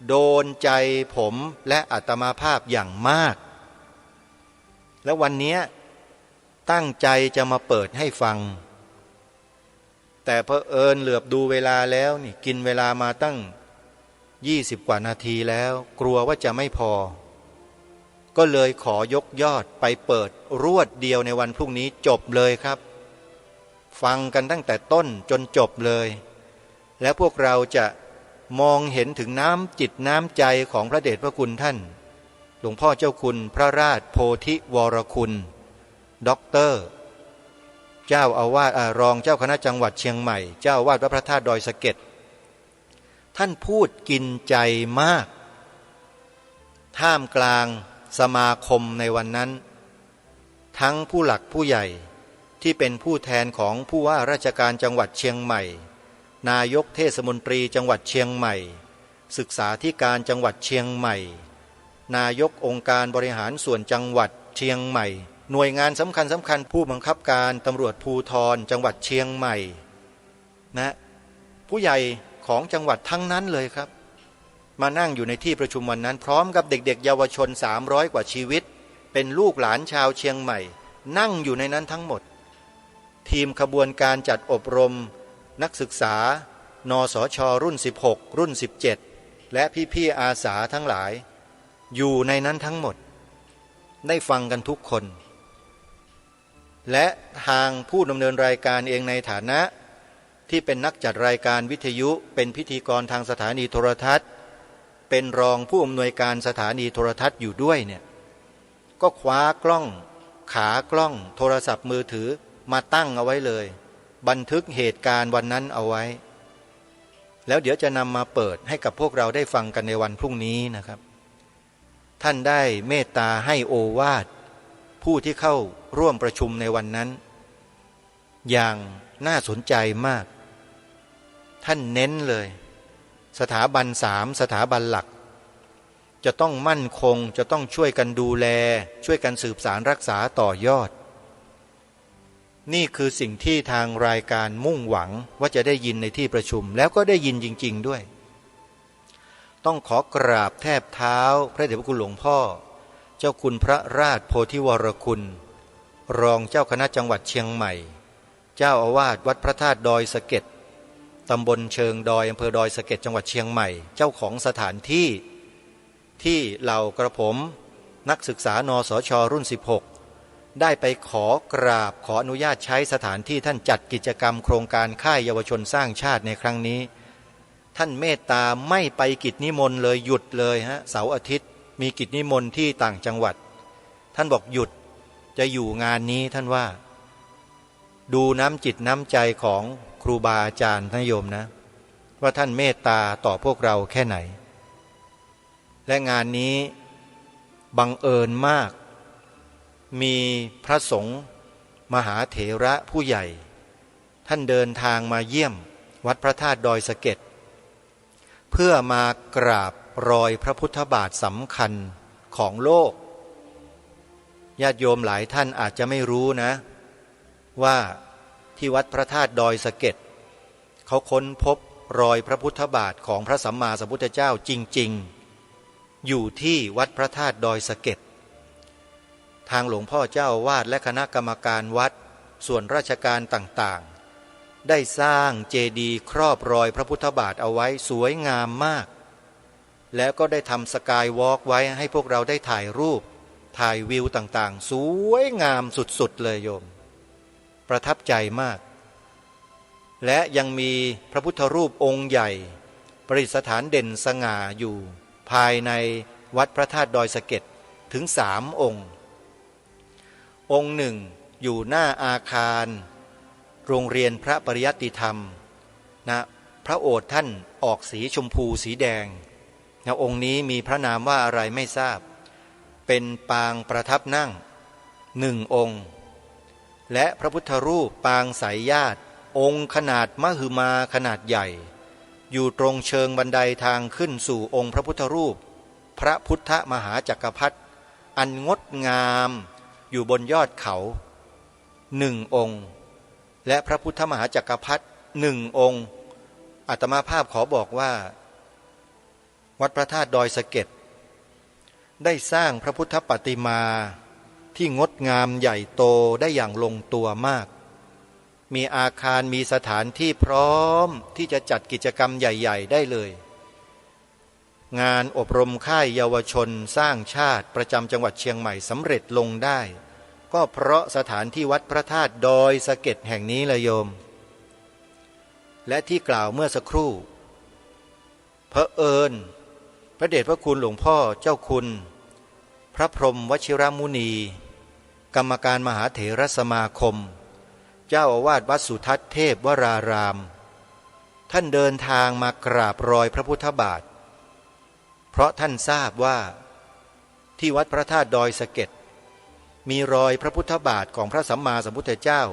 โดนใจผมและอาตมาภาพอย่างมากและวันนี้ตั้งใจจะมาเปิดให้ฟังแต่เผอิญเหลือบดูเวลาแล้วนี่กินเวลามาตั้ง20 กว่านาทีแล้วกลัวว่าจะไม่พอก็เลยขอยกยอดไปเปิดรวดเดียวในวันพรุ่งนี้จบเลยครับฟังกันตั้งแต่ต้นจนจบเลยแล้วพวกเราจะมองเห็นถึงน้ำจิตน้ำใจของพระเดชพระคุณท่านหลวงพ่อเจ้าคุณพระราชโพธิวรคุณด็อกเตอร์เจ้าอาวาสรองเจ้าคณะจังหวัดเชียงใหม่เจ้าอาวาสวัดพระธาตุดอยสะเก็ดท่านพูดกินใจมากท่ามกลางสมาคมในวันนั้นทั้งผู้หลักผู้ใหญ่ที่เป็นผู้แทนของผู้ว่าราชการจังหวัดเชียงใหม่นายกเทศมนตรีจังหวัดเชียงใหม่ศึกษาธิการจังหวัดเชียงใหม่นายกองค์การบริหารส่วนจังหวัดเชียงใหม่ หน่วยงานสำคัญผู้บังคับการตำรวจภูธรจังหวัดเชียงใหม่นะผู้ใหญ่ของจังหวัดทั้งนั้นเลยครับมานั่งอยู่ในที่ประชุมวันนั้นพร้อมกับเด็กๆเยาวชน300 กว่าชีวิตเป็นลูกหลานชาวเชียงใหม่นั่งอยู่ในนั้นทั้งหมดทีมขบวนการจัดอบรมนักศึกษานสช.รุ่น16รุ่น17และพี่ๆอาสาทั้งหลายอยู่ในนั้นทั้งหมดได้ฟังกันทุกคนและทางผู้ดำเนินรายการเองในฐานะที่เป็นนักจัดรายการวิทยุเป็นพิธีกรทางสถานีโทรทัศน์เป็นรองผู้อำนวยการสถานีโทรทัศน์อยู่ด้วยเนี่ยก็คว้ากล้องขากล้องโทรศัพท์มือถือมาตั้งเอาไว้เลยบันทึกเหตุการณ์วันนั้นเอาไว้แล้วเดี๋ยวจะนำมาเปิดให้กับพวกเราได้ฟังกันในวันพรุ่งนี้นะครับท่านได้เมตตาให้โอวาทผู้ที่เข้าร่วมประชุมในวันนั้นอย่างน่าสนใจมากท่านเน้นเลยสถาบัน3สถาบันหลักจะต้องมั่นคงจะต้องช่วยกันดูแลช่วยกันสืบสารรักษาต่อยอดนี่คือสิ่งที่ทางรายการมุ่งหวังว่าจะได้ยินในที่ประชุมแล้วก็ได้ยินจริงๆด้วยต้องขอกราบแทบเท้าพระเดชพระคุณหลวงพ่อเจ้าคุณพระราชโพธิวรคุณรองเจ้าคณะจังหวัดเชียงใหม่เจ้าอาวาสวัดพระธาตุดอยสะเก็ดตำบลเชิงดอยอำเภอดอยสะเก็ดจังหวัดเชียงใหม่เจ้าของสถานที่ที่เหล่ากระผมนักศึกษานสช.รุ่น16ได้ไปขอกราบขออนุญาตใช้สถานที่ท่านจัดกิจกรรมโครงการค่ายเยาวชนสร้างชาติในครั้งนี้ท่านเมตตาไม่ไปกิจนิมนต์เลยหยุดเลยฮะเสาร์อาทิตย์มีกิจนิมนต์ที่ต่างจังหวัดท่านบอกหยุดจะอยู่งานนี้ท่านว่าดูน้ำจิตน้ำใจของครูบาอาจารย์ท่านโยมนะว่าท่านเมตตาต่อพวกเราแค่ไหนและงานนี้บังเอิญมากมีพระสงฆ์มหาเถระผู้ใหญ่ท่านเดินทางมาเยี่ยมวัดพระธาตุดอยสะเก็ดเพื่อมากราบรอยพระพุทธบาทสำคัญของโลกญาติโยมหลายท่านอาจจะไม่รู้นะว่าที่วัดพระธาตุดอยสะเก็ดเขาค้นพบรอยพระพุทธบาทของพระสัมมาสัมพุทธเจ้าจริงๆอยู่ที่วัดพระธาตุดอยสะเก็ดทางหลวงพ่อเจ้าอาวาสและคณะกรรมการวัดส่วนราชการต่างๆได้สร้างเจดีย์ครอบรอยพระพุทธบาทเอาไว้สวยงามมากแล้วก็ได้ทำสกายวอล์กไว้ให้พวกเราได้ถ่ายรูปถ่ายวิวต่างๆสวยงามสุดๆเลยโยมประทับใจมากและยังมีพระพุทธรูปองค์ใหญ่ประดิษฐานเด่นสง่าอยู่ภายในวัดพระธาตุดอยสะเก็ดถึง3 องค์องค์หนึ่งอยู่หน้าอาคารโรงเรียนพระปริยัติธรรมนะพระโอษฐ์ท่านออกสีชมพูสีแดงนะองค์นี้มีพระนามว่าอะไรไม่ทราบเป็นปางประทับนั่ง1 องค์และพระพุทธรูปปางสายญาติองค์ขนาดมหึมาขนาดใหญ่อยู่ตรงเชิงบันไดทางขึ้นสู่องค์พระพุทธรูปพระพุทธมหาจักรพรรดิอันงดงามอยู่บนยอดเขา1 องค์และพระพุทธมหาจักรพรรดิ1 องค์อาตมาภาพขอบอกว่าวัดพระธาตุดอยสะเก็ดได้สร้างพระพุทธปฏิมาที่งดงามใหญ่โตได้อย่างลงตัวมากมีอาคารมีสถานที่พร้อมที่จะจัดกิจกรรมใหญ่ๆได้เลยงานอบรมค่ายเยาวชนสร้างชาติประจำจังหวัดเชียงใหม่สำเร็จลงได้ก็เพราะสถานที่วัดพระธาตุดอยสะเก็ดแห่งนี้ละโยมและที่กล่าวเมื่อสักครู่เผอิญพระเดชพระคุณหลวงพ่อเจ้าคุณพระพรหมวชิรมุนีกรรมการมหาเถรสมาคมเจ้าอาวาสวัดสุทัศน์เทพวรารามท่านเดินทางมากราบรอยพระพุทธบาทเพราะท่านทราบว่าที่วัดพระธาตุดอยสะเก็ดมีรอยพระพุทธบาทของพระสัมมาสัมพุทธเจ้า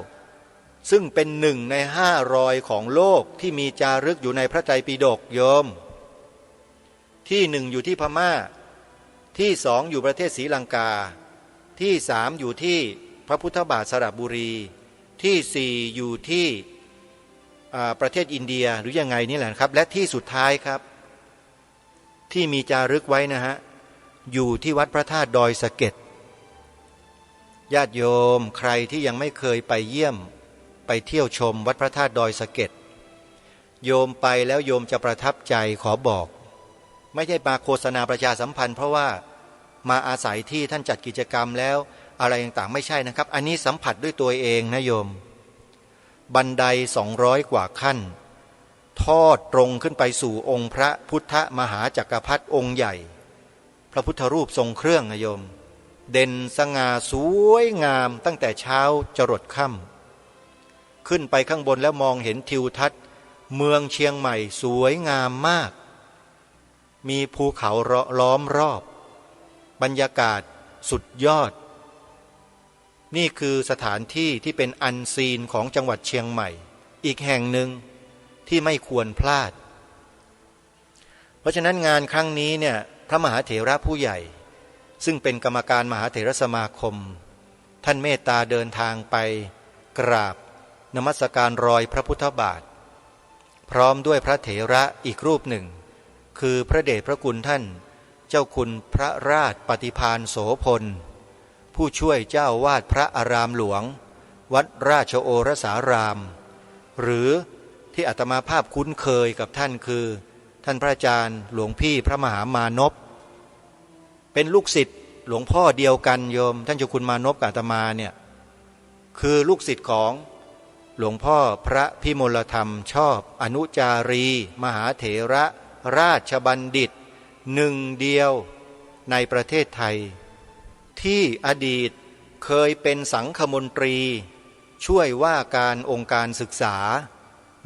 ซึ่งเป็น1 ใน 5 รอยของโลกที่มีจารึกอยู่ในพระไตรปิฎกโยมที่1อยู่ที่พม่าที่2อยู่ประเทศศรีลังกาที่3อยู่ที่ พระพุทธบาทสระบุรีที่ 4อยู่ที่ประเทศอินเดียหรือยังไงนี่แหละครับและที่สุดท้ายครับที่มีจารึกไว้นะฮะอยู่ที่วัดพระธาตุดอยสะเก็ดญาติโยมใครที่ยังไม่เคยไปเยี่ยมไปเที่ยวชมวัดพระธาตุดอยสะเก็ดโยมไปแล้วโยมจะประทับใจขอบอกไม่ใช่มาโฆษณาประชาสัมพันธ์เพราะว่ามาอาศัยที่ท่านจัดกิจกรรมแล้วอะไรต่างๆไม่ใช่นะครับอันนี้สัมผัสด้วยตัวเองนะโยมบันได200 กว่าขั้นทอดตรงขึ้นไปสู่องค์พระพุทธมหาจักรพรรดิองค์ใหญ่พระพุทธรูปทรงเครื่องนะโยมเด่นสง่าสวยงามตั้งแต่เช้าจรดค่ำขึ้นไปข้างบนแล้วมองเห็นทิวทัศน์เมืองเชียงใหม่สวยงามมากมีภูเขาล้อมรอบบรรยากาศสุดยอดนี่คือสถานที่ที่เป็นอันซีนของจังหวัดเชียงใหม่อีกแห่งหนึ่งที่ไม่ควรพลาดเพราะฉะนั้นงานครั้งนี้เนี่ยพระมหาเถระผู้ใหญ่ซึ่งเป็นกรรมการมหาเถรสมาคมท่านเมตตาเดินทางไปกราบนมัสการรอยพระพุทธบาทพร้อมด้วยพระเถระอีกรูปหนึ่งคือพระเดชพระคุณท่านเจ้าคุณพระราชปฏิภาณโสพลผู้ช่วยเจ้าวาดพระอารามหลวงวัดราชโอรสารามหรือที่อาตมาภาพคุ้นเคยกับท่านคือท่านพระอาจารย์หลวงพี่พระมหามานพเป็นลูกศิษย์หลวงพ่อเดียวกันโยมท่านเจ้าคุณมานพกับอาตมาเนี่ยคือลูกศิษย์ของหลวงพ่อพระพิมลธรรมชอบอนุจารีมหาเถระราชบัณฑิตหนึ่งเดียวในประเทศไทยที่อดีตเคยเป็นสังฆมนตรีช่วยว่าการองค์การศึกษา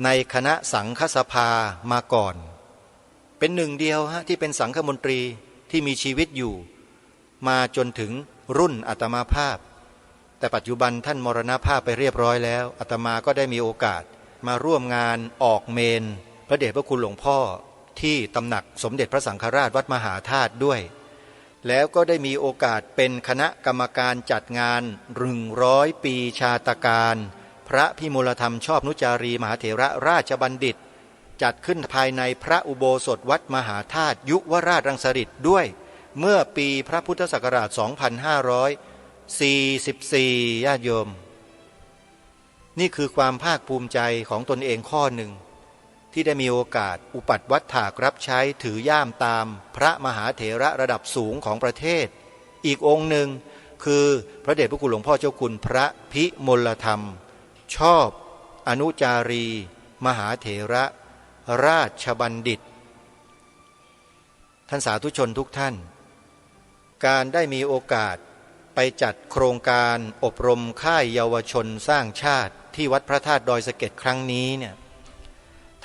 ในคณะสังฆสภามาก่อนเป็นหนึ่งเดียวที่เป็นสังฆมนตรีที่มีชีวิตอยู่มาจนถึงรุ่นอาตมาภาพแต่ปัจจุบันท่านมรณภาพไปเรียบร้อยแล้วอาตมาก็ได้มีโอกาสมาร่วมงานออกเมนพระเดชพระคุณหลวงพ่อที่ตำหนักสมเด็จพระสังฆราชวัดมหาธาตุด้วยแล้วก็ได้มีโอกาสเป็นคณะกรรมการจัดงาน100 ปีชาตการพระพิมลธรรมชอบนุจารีมหาเถระราชบัณฑิตจัดขึ้นภายในพระอุโบสถวัดมหาธาตุยุวราชรังสฤษฎ์ด้วยเมื่อปีพระพุทธศักราช 2544 ญาติโยมนี่คือความภาคภูมิใจของตนเองข้อหนึ่งที่ได้มีโอกาสอุปัฏวัฏฐากรับใช้ถือย่ามตามพระมหาเถระระดับสูงของประเทศอีกองค์หนึ่งคือพระเดชพระคุณหลวงพ่อเจ้าคุณพระพิมลธรรมชอบอนุจารีมหาเถระราชบัณฑิตท่านสาธุชนทุกท่านการได้มีโอกาสไปจัดโครงการอบรมค่ายเยาวชนสร้างชาติที่วัดพระธาตุดอยสะเก็ดครั้งนี้เนี่ย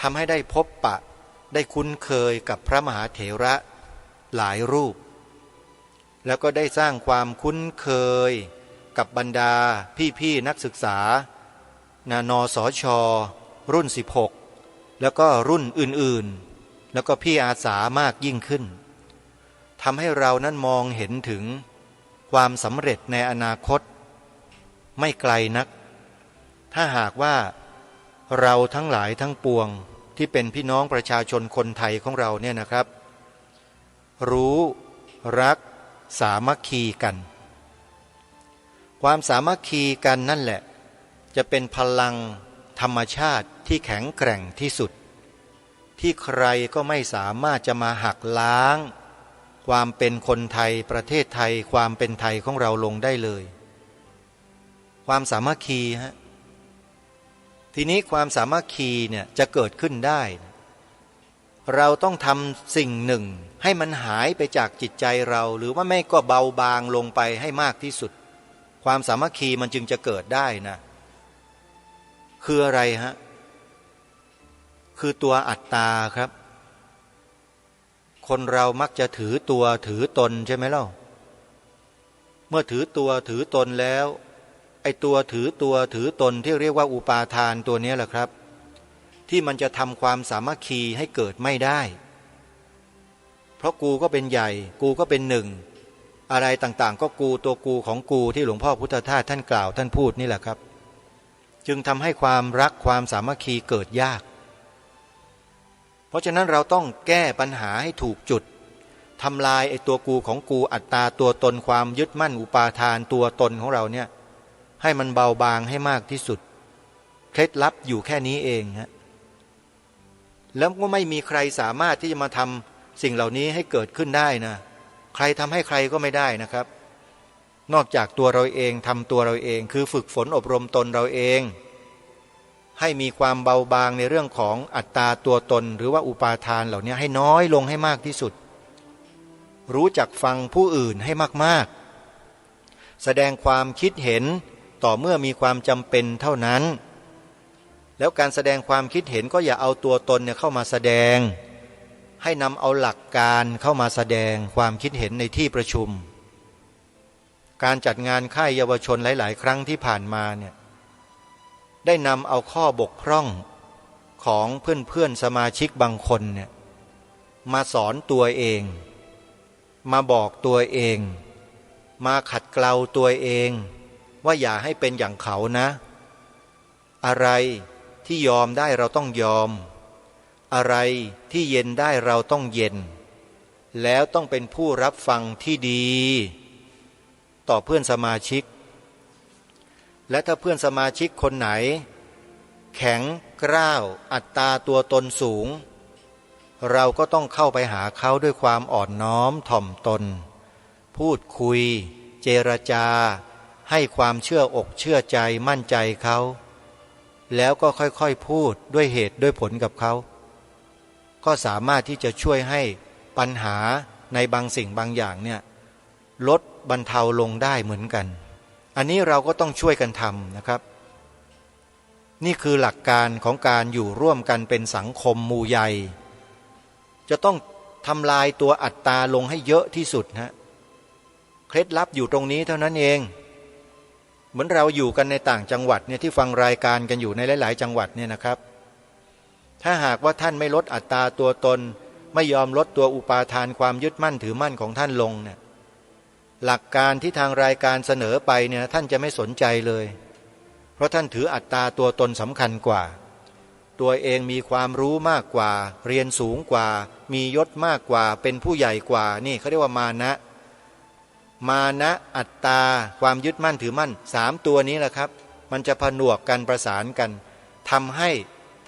ทำให้ได้พบปะได้คุ้นเคยกับพระมหาเถระหลายรูปแล้วก็ได้สร้างความคุ้นเคยกับบรรดาพี่ๆนักศึกษานสช.รุ่น16แล้วก็รุ่นอื่นๆแล้วก็พี่อาสามากยิ่งขึ้นทำให้เรานั้นมองเห็นถึงความสำเร็จในอนาคตไม่ไกลนักถ้าหากว่าเราทั้งหลายทั้งปวงที่เป็นพี่น้องประชาชนคนไทยของเราเนี่ยนะครับรู้รักสามัคคีกันความสามัคคีกันนั่นแหละจะเป็นพลังธรรมชาติที่แข็งแกร่งที่สุดที่ใครก็ไม่สามารถจะมาหักล้างความเป็นคนไทยประเทศไทยความเป็นไทยของเราลงได้เลยความสามัคคีฮะทีนี้ความสามัคคีเนี่ยจะเกิดขึ้นได้เราต้องทำสิ่งหนึ่งให้มันหายไปจากจิตใจเราหรือว่าไม่ก็เบาบางลงไปให้มากที่สุดความสามัคคีมันจึงจะเกิดได้นะคืออะไรฮะคือตัวอัตตาครับคนเรามักจะถือตัวถือตนใช่ไหมเล่าเมื่อถือตัวถือตนแล้วไอ้ตัวถือตัวถือตนที่เรียกว่าอุปาทานตัวนี้แหละครับที่มันจะทำความสามัคคีให้เกิดไม่ได้เพราะกูก็เป็นใหญ่กูก็เป็นหนึ่ง อะไรต่างๆก็กูตัวกูของกูที่หลวงพ่อพุทธทาสท่านกล่าวท่านพูดนี่แหละครับจึงทำให้ความรักความสามัคคีเกิดยากเพราะฉะนั้นเราต้องแก้ปัญหาให้ถูกจุดทำลายไอ้ตัวกูของกูอัตตาตัวตนความยึดมั่นอุปาทานตัวตนของเราเนี่ยให้มันเบาบางให้มากที่สุดเคล็ดลับอยู่แค่นี้เองฮะแล้วก็ไม่มีใครสามารถที่จะมาทำสิ่งเหล่านี้ให้เกิดขึ้นได้นะใครทำให้ใครก็ไม่ได้นะครับนอกจากตัวเราเองทำตัวเราเองคือฝึกฝนอบรมตนเราเองให้มีความเบาบางในเรื่องของอัตตาตัวตนหรือว่าอุปาทานเหล่านี้ให้น้อยลงให้มากที่สุดรู้จักฟังผู้อื่นให้มากๆแสดงความคิดเห็นต่อเมื่อมีความจำเป็นเท่านั้นแล้วการแสดงความคิดเห็นก็อย่าเอาตัวตนเนี่ยเข้ามาแสดงให้นำเอาหลักการเข้ามาแสดงความคิดเห็นในที่ประชุมการจัดงานค่ายเยาวชนหลายๆครั้งที่ผ่านมาเนี่ยได้นำเอาข้อบกพร่องของเพื่อนๆสมาชิกบางคนเนี่ยมาสอนตัวเองมาบอกตัวเองมาขัดเกลาตัวเองว่าอย่าให้เป็นอย่างเขานะอะไรที่ยอมได้เราต้องยอมอะไรที่เย็นได้เราต้องเย็นแล้วต้องเป็นผู้รับฟังที่ดีต่อเพื่อนสมาชิกและถ้าเพื่อนสมาชิกคนไหนแข็งกร้าวอัตตาตัวตนสูงเราก็ต้องเข้าไปหาเขาด้วยความอ่อนน้อมถ่อมตนพูดคุยเจรจาให้ความเชื่ออกเชื่อใจมั่นใจเขาแล้วก็ค่อยๆพูดด้วยเหตุด้วยผลกับเขาก็สามารถที่จะช่วยให้ปัญหาในบางสิ่งบางอย่างเนี่ยลดบรรเทาลงได้เหมือนกันอันนี้เราก็ต้องช่วยกันทำนะครับนี่คือหลักการของการอยู่ร่วมกันเป็นสังคมหมู่ใหญ่จะต้องทำลายตัวอัตตาลงให้เยอะที่สุดฮะเคล็ดลับอยู่ตรงนี้เท่านั้นเองเหมือนเราอยู่กันในต่างจังหวัดเนี่ยที่ฟังรายการกันอยู่ในหลายๆจังหวัดเนี่ยนะครับถ้าหากว่าท่านไม่ลดอัตตาตัวตนไม่ยอมลดตัวอุปาทานความยึดมั่นถือมั่นของท่านลงเนี่ยหลักการที่ทางรายการเสนอไปเนี่ยท่านจะไม่สนใจเลยเพราะท่านถืออัตตาตัวตนสำคัญกว่าตัวเองมีความรู้มากกว่าเรียนสูงกว่ามียศมากกว่าเป็นผู้ใหญ่กว่านี่เขาเรียกว่ามานะอัตตาความยึดมั่นถือมั่น3ตัวนี้แหละครับมันจะผนวกกันประสานกันทำให้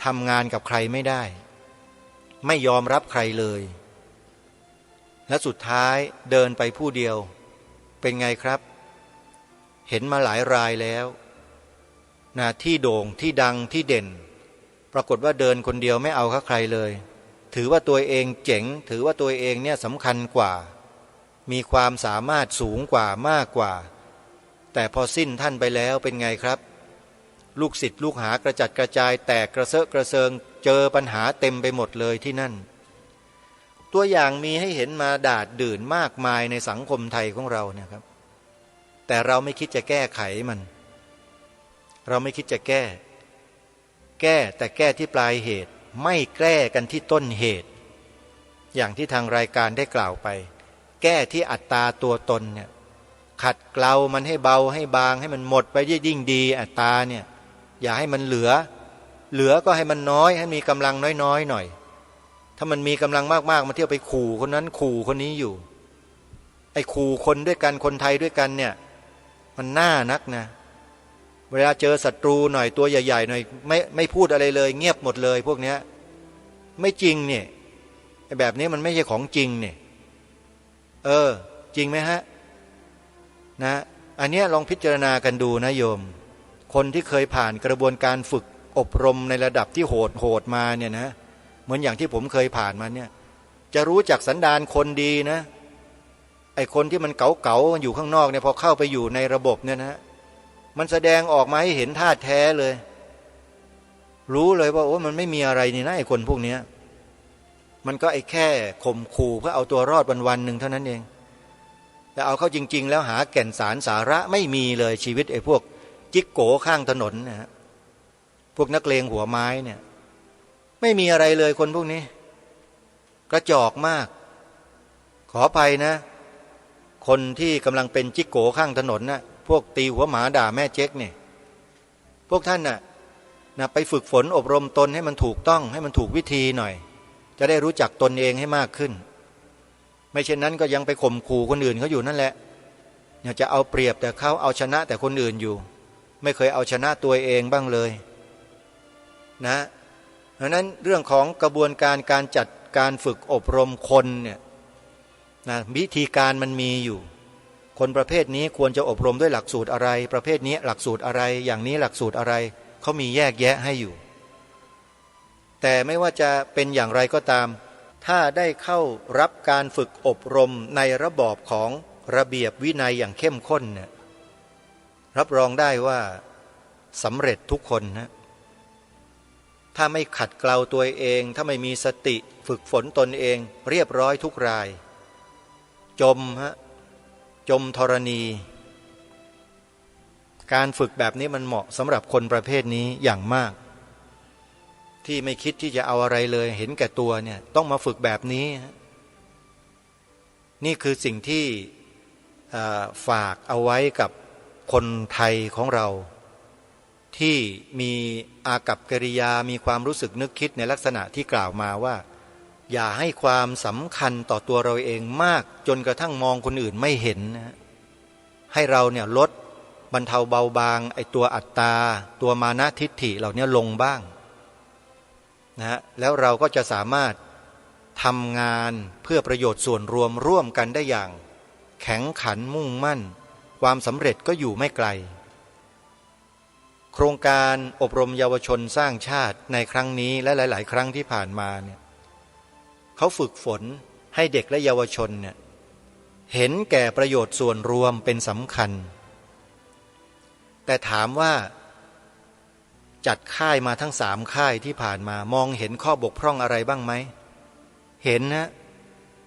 ทำงานกับใครไม่ได้ไม่ยอมรับใครเลยและสุดท้ายเดินไปผู้เดียวเป็นไงครับเห็นมาหลายรายแล้วนะที่โด่งที่ดังที่เด่นปรากฏว่าเดินคนเดียวไม่เอาใครเลยถือว่าตัวเองเจ๋งถือว่าตัวเองเนี่ยสำคัญกว่ามีความสามารถสูงกว่ามากกว่าแต่พอสิ้นท่านไปแล้วเป็นไงครับลูกศิษย์ลูกหากระจัดกระจายแตกกระเซาะกระเซิงเจอปัญหาเต็มไปหมดเลยที่นั่นตัวอย่างมีให้เห็นมาดาดดื่นมากมายในสังคมไทยของเราเนี่ยครับแต่เราไม่คิดจะแก้ไขมันเราไม่คิดจะแก้แต่แก้ที่ปลายเหตุไม่แก้กันที่ต้นเหตุอย่างที่ทางรายการได้กล่าวไปแก้ที่อัตตาตัวตนเนี่ยขัดเกลามันให้เบาให้บางให้มันหมดไปยิ่งดีอัตตาเนี่ยอย่าให้มันเหลือก็ให้มันน้อยให้มีกำลังน้อยหน่อยถ้ามันมีกำลังมากๆมาเที่ยวไปขู่คนนั้นขู่คนนี้อยู่ไอ้ขู่คนด้วยกันคนไทยด้วยกันเนี่ยมันน่านักนะเวลาเจอศัตรูหน่อยตัวใหญ่ๆหน่อยไม่พูดอะไรเลยเงียบหมดเลยพวกเนี้ยไม่จริงเนี่ยแบบนี้มันไม่ใช่ของจริงเนี่ยจริงไหมฮะนะอันเนี้ยลองพิจารณากันดูนะโยมคนที่เคยผ่านกระบวนการฝึกอบรมในระดับที่โหดมาเนี่ยนะเหมือนอย่างที่ผมเคยผ่านมาเนี่ยจะรู้จักสันดานคนดีนะไอ้คนที่มันเก๋าๆอยู่ข้างนอกเนี่ยพอเข้าไปอยู่ในระบบเนี่ยนะมันแสดงออกมาให้เห็นท่าแท้เลยรู้เลยว่าโอ้มันไม่มีอะไรนี่นะไอ้คนพวกเนี้ยมันก็ไอ้แค่ข่มขู่เพื่อเอาตัวรอดวันๆหนึ่งเท่านั้นเองแต่เอาเข้าจริงๆแล้วหาแก่นสารสาระไม่มีเลยชีวิตไอ้พวกจิ๊กโกข้างถนนนะฮะพวกนักเลงหัวไม้เนี่ยไม่มีอะไรเลยคนพวกนี้กระจอกมากขออภัยนะ คนที่กำลังเป็นจิกโกข้างถนนน่ะพวกตีหัวหมาด่าแม่เจ๊กเนี่ยพวกท่านน่ะไปฝึกฝนอบรมตนให้มันถูกต้องให้มันถูกวิธีหน่อยจะได้รู้จักตนเองให้มากขึ้นไม่เช่นนั้นก็ยังไปข่มขู่คนอื่นเขาอยู่นั่นแหละอยากจะเอาเปรียบแต่เขาเอาชนะแต่คนอื่นอยู่ไม่เคยเอาชนะตัวเองบ้างเลยนะเพราะนั้นเรื่องของกระบวนการการจัดการฝึกอบรมคนเนี่ยนะวิธีการมันมีอยู่คนประเภทนี้ควรจะอบรมด้วยหลักสูตรอะไรประเภทนี้หลักสูตรอะไรอย่างนี้หลักสูตรอะไรเขามีแยกแยะให้อยู่แต่ไม่ว่าจะเป็นอย่างไรก็ตามถ้าได้เข้ารับการฝึกอบรมในระบอบของระเบียบวินัยอย่างเข้มข้นเนี่ยรับรองได้ว่าสำเร็จทุกคนนะถ้าไม่ขัดเกลาตัวเองถ้าไม่มีสติฝึกฝนตนเองเรียบร้อยทุกรายจมธรณีการฝึกแบบนี้มันเหมาะสำหรับคนประเภทนี้อย่างมากที่ไม่คิดที่จะเอาอะไรเลยเห็นแก่ตัวเนี่ยต้องมาฝึกแบบนี้นี่คือสิ่งที่ฝากเอาไว้กับคนไทยของเราที่มีอากัปกิริยามีความรู้สึกนึกคิดในลักษณะที่กล่าวมาว่าอย่าให้ความสำคัญต่อตัวเราเองมากจนกระทั่งมองคนอื่นไม่เห็นนะให้เราเนี่ยลดบรรเทาเบาบางไอ้ตัวอัตตาตัวมานะทิฏฐิเหล่านี้ลงบ้างนะแล้วเราก็จะสามารถทำงานเพื่อประโยชน์ส่วนรวมร่วมกันได้อย่างแข็งขันมุ่งมั่นความสำเร็จก็อยู่ไม่ไกลโครงการอบรมเยาวชนสร้างชาติในครั้งนี้และหลายๆครั้งที่ผ่านมาเนี่ยเขาฝึกฝนให้เด็กและเยาวชนเนี่ยเห็นแก่ประโยชน์ส่วนรวมเป็นสำคัญแต่ถามว่าจัดค่ายมาทั้ง3 ค่ายที่ผ่านมามองเห็นข้อบกพร่องอะไรบ้างไหมเห็นนะ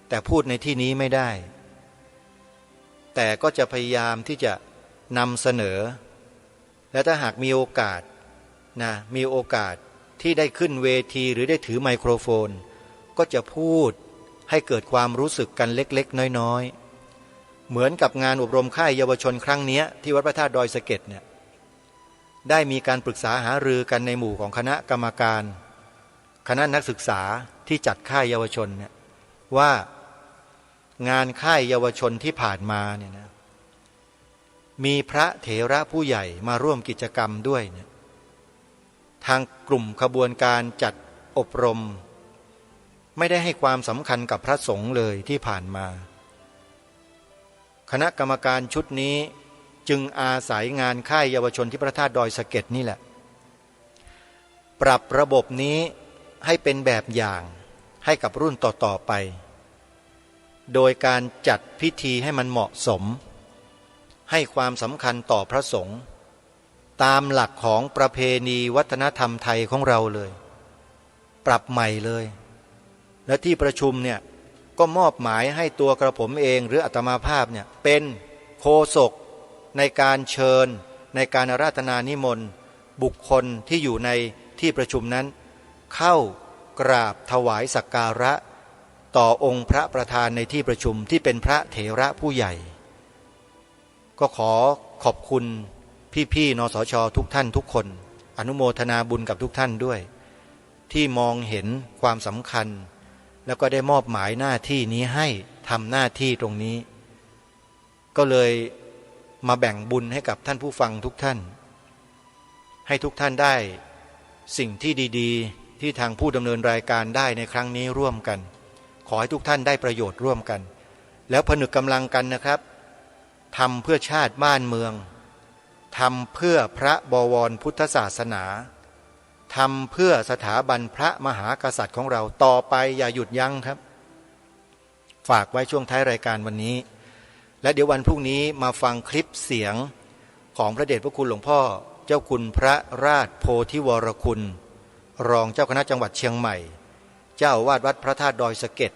แต่พูดในที่นี้ไม่ได้แต่ก็จะพยายามที่จะนำเสนอและถ้าหากมีโอกาสมีโอกาสที่ได้ขึ้นเวทีหรือได้ถือไมโครโฟนก็จะพูดให้เกิดความรู้สึกกันเล็กๆน้อยๆเหมือนกับงานอบรมค่ายเยาวชนครั้งนี้ที่วัดพระธาตุดอยสะเก็ดเนี่ยได้มีการปรึกษาหารือกันในหมู่ของคณะกรรมการคณะนักศึกษาที่จัดค่ายเยาวชนเนี่ยว่างานค่ายเยาวชนที่ผ่านมาเนี่ยนะมีพระเถระผู้ใหญ่มาร่วมกิจกรรมด้วยเนี่ยทางกลุ่มขบวนการจัดอบรมไม่ได้ให้ความสำคัญกับพระสงฆ์เลยที่ผ่านมาคณะกรรมการชุดนี้จึงอาศัยงานค่ายเยาวชนที่พระธาตุดอยสะเก็ดนี่แหละปรับระบบนี้ให้เป็นแบบอย่างให้กับรุ่นต่อๆไปโดยการจัดพิธีให้มันเหมาะสมให้ความสำคัญต่อพระสงฆ์ตามหลักของประเพณีวัฒนธรรมไทยของเราเลยปรับใหม่เลยและที่ประชุมเนี่ยก็มอบหมายให้ตัวกระผมเองหรืออาตมาภาพเนี่ยเป็นโฆษกในการเชิญในการอาราธนานิมนต์บุคคลที่อยู่ในที่ประชุมนั้นเข้ากราบถวายสักการะต่อองค์พระประธานในที่ประชุมที่เป็นพระเถระผู้ใหญ่ก็ขอขอบคุณพี่ๆนสช.ทุกท่านทุกคนอนุโมทนาบุญกับทุกท่านด้วยที่มองเห็นความสำคัญแล้วก็ได้มอบหมายหน้าที่นี้ให้ทำหน้าที่ตรงนี้ก็เลยมาแบ่งบุญให้กับท่านผู้ฟังทุกท่านให้ทุกท่านได้สิ่งที่ดีๆที่ทางผู้ดำเนินรายการได้ในครั้งนี้ร่วมกันขอให้ทุกท่านได้ประโยชน์ร่วมกันแล้วผนึกกำลังกันนะครับทำเพื่อชาติบ้านเมืองทำเพื่อพระบวรพุทธศาสนาทำเพื่อสถาบันพระมหากษัตริย์ของเราต่อไปอย่าหยุดยั้งครับฝากไว้ช่วงท้ายรายการวันนี้และเดี๋ยววันพรุ่งนี้มาฟังคลิปเสียงของพระเดชพระคุณหลวงพ่อเจ้าคุณพระราชโพธิวรคุณรองเจ้าคณะจังหวัดเชียงใหม่เจ้าอาวาสวัดพระธาตุดอยสะเก็ด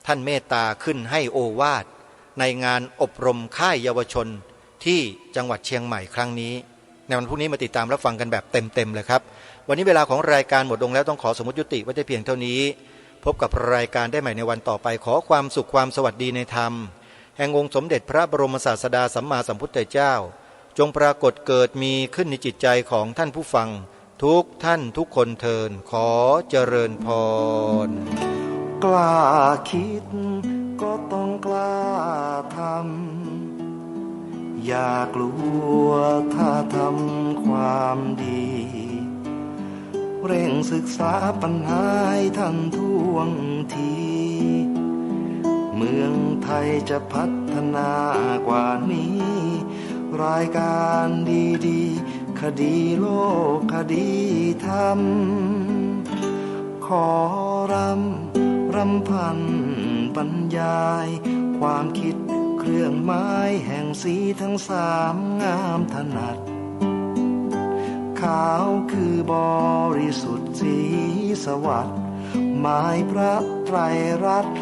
ท่านเมตตาขึ้นให้โอวาทในงานอบรมค่ายเยาวชนที่จังหวัดเชียงใหม่ครั้งนี้ในวันพรุ่งนี้มาติดตามรับฟังกันแบบเต็มๆเลยครับวันนี้เวลาของรายการหมดลงแล้วต้องขอสมมุติยุติไว้แต่เพียงเท่านี้พบกับรายการได้ใหม่ในวันต่อไปขอความสุขความสวัสดีในธรรม แห่งองค์สมเด็จพระบรมศาสดาสัมมาสัมพุทธเจ้าจงปรากฏเกิดมีขึ้นในจิตใจของท่านผู้ฟังทุกท่านทุกคนเทินขอเจริญพรกล้าคิดก็ต้องกล้าทำอย่ากลัวถ้าทำความดีเร่งศึกษาปัญหาให้ทันท่วงทีเมืองไทยจะพัฒนากว่านี้รายการดีๆคดีโลกคดีธรรมขอรำพันบรรยายความคิดเครื่องหมายแห่งสีทั้งสามงามถนัดขาวคือบริสุทธิ์สีสวัสดิ์หมายพระไตรรัตน์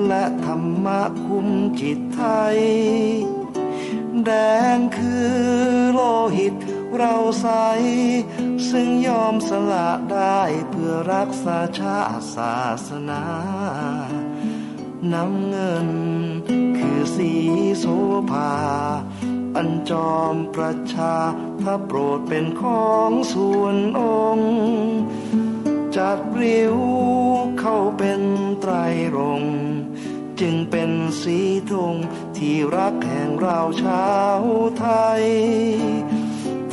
และธรรมะคุมจิตไทยแดงคือโลหิตเราใสซึ่งยอมสละได้เพื่อรักษาชาติศาสนาน้ำเงินคือสีโสภาอันจอมประชาถ้าโปรดเป็นของส่วนองค์จัดริ้วเข้าเป็นไตรรงค์จึงเป็นสีธงที่รักแห่งเราชาวไทย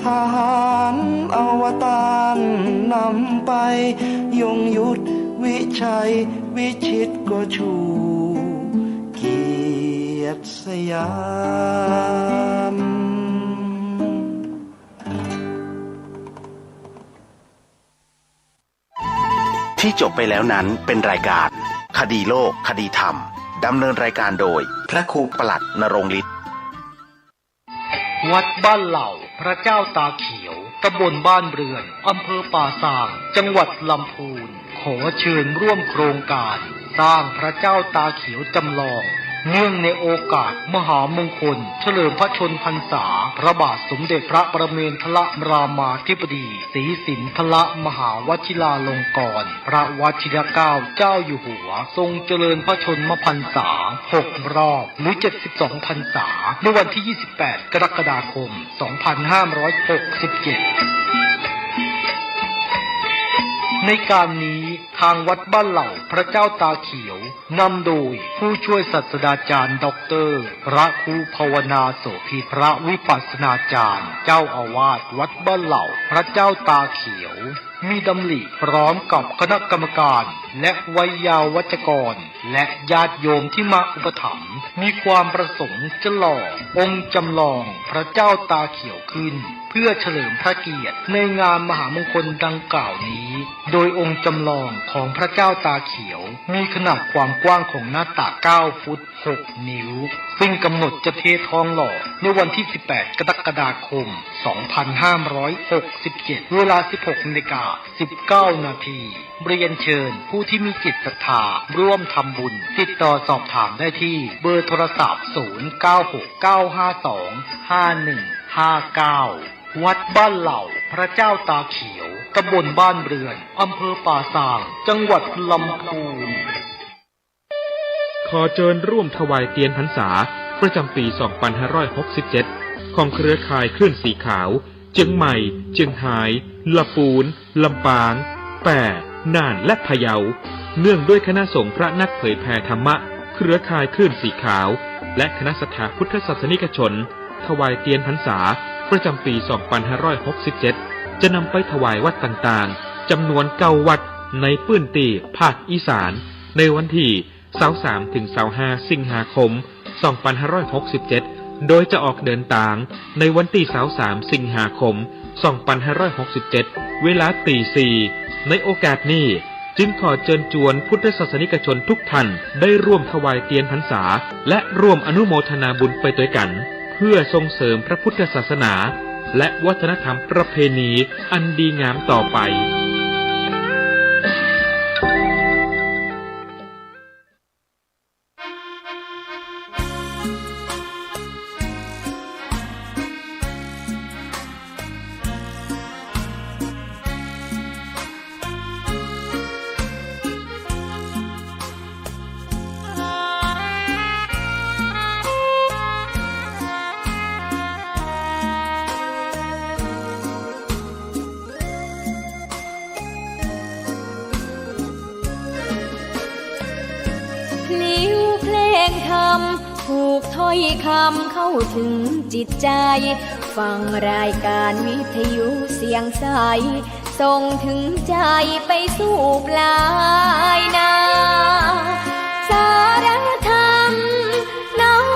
ทหารอวตารนำไปยงยุทธวิชัยวิชิตก็ชูเกียรติสยามที่จบไปแล้วนั้นเป็นรายการคดีโลกคดีธรรมดำเนินรายการโดยพระครูปลัดณรงค์ฤทธิ์วัดบ้านเหล่าพระเจ้าตาเขียวตำบลบ้านเรือนอำเภอป่าซางจังหวัดลำพูนขอเชิญร่วมโครงการสร้างพระเจ้าตาเขียวจำลองเนื่องในโอกาสมหามงคลเฉลิมพระชนมพรรษาพระบาทสมเด็จพระประเมนทรรามาธิบดีศรีสินธรมหาวชิราลงกรณ์พระวชิรเกล้าเจ้าอยู่หัวทรงเจริญพระชนมพรรษา6 รอบหรือ72 พรรษาในวันที่28 กรกฎาคม 2567ในการนี้ทางวัดบ้านเหล่าพระเจ้าตาเขียวนำโดยผู้ช่วยศาสตราจารย์ด็อกเตอร์พระครูภาวนาโสภิตพระวิปัสสนาจารย์เจ้าอาวาสวัดบ้านเหล่าพระเจ้าตาเขียวมีดำริพร้อมกับคณะกรรมการและวัยยาวัจกรและญาติโยมที่มาอุปถัมภ์มีความประสงค์จะหล่อองค์จำลองพระเจ้าตาเขียวขึ้นเพื่อเฉลิมพระเกียรติในงานมหามงคลดังกล่าวนี้โดยองค์จำลองของพระเจ้าตาเขียวมีขนาดความกว้างของหน้าตัก9 ฟุต 6 นิ้วซึ่งกำหนดจะเททองหล่อในวันที่18 กรกฎาคม 2567 เวลา 16:19 นาทีเรียนเชิญผู้ที่มีจิตศรัทธาร่วมทำบุญติดต่อสอบถามได้ที่เบอร์โทรศัพท์ 0969525159 วัดบ้านเหล่าพระเจ้าตาเขียวตำบลบ้านเรือนอำเภอป่าซางจังหวัดลำพูนขอเชิญร่วมถวายเทียนพรรษาประจำปี 2567 ของเครือข่ายคลื่นสีขาวเชียงใหม่เชียงรายลำพูนลำปางแป่น่านและพะเยาเนื่องด้วยคณะสงฆ์พระนักเผยแผ่ธรรมะเครือข่ายคลื่นสีขาวและคณะศรัทธาพุทธศาสนิกชนถวายเทียนพรรษาประจำปี 2567 จะนำไปถวายวัดต่างๆจำนวน9 วัดในพื้นที่ภาคอีสานในวันที่23 ถึง 25 สิงหาคม 2567 โดยจะออกเดินทางในวันที่23 สิงหาคม 2567 เวลาตี 4ในโอกาสนี้จึงขอเชิญชวนพุทธศาสนิกชนทุกท่านได้ร่วมถวายเทียนพรรษาและร่วมอนุโมทนาบุญไปด้วยกันเพื่อส่งเสริมพระพุทธศาสนาและวัฒนธรรมประเพณีอันดีงามต่อไป ธรรมถูกถ้อยคำเข้าถึงจิตใจฟังรายการวิทยุเสียงใสส่งถึงใจไปสู่ปลายนา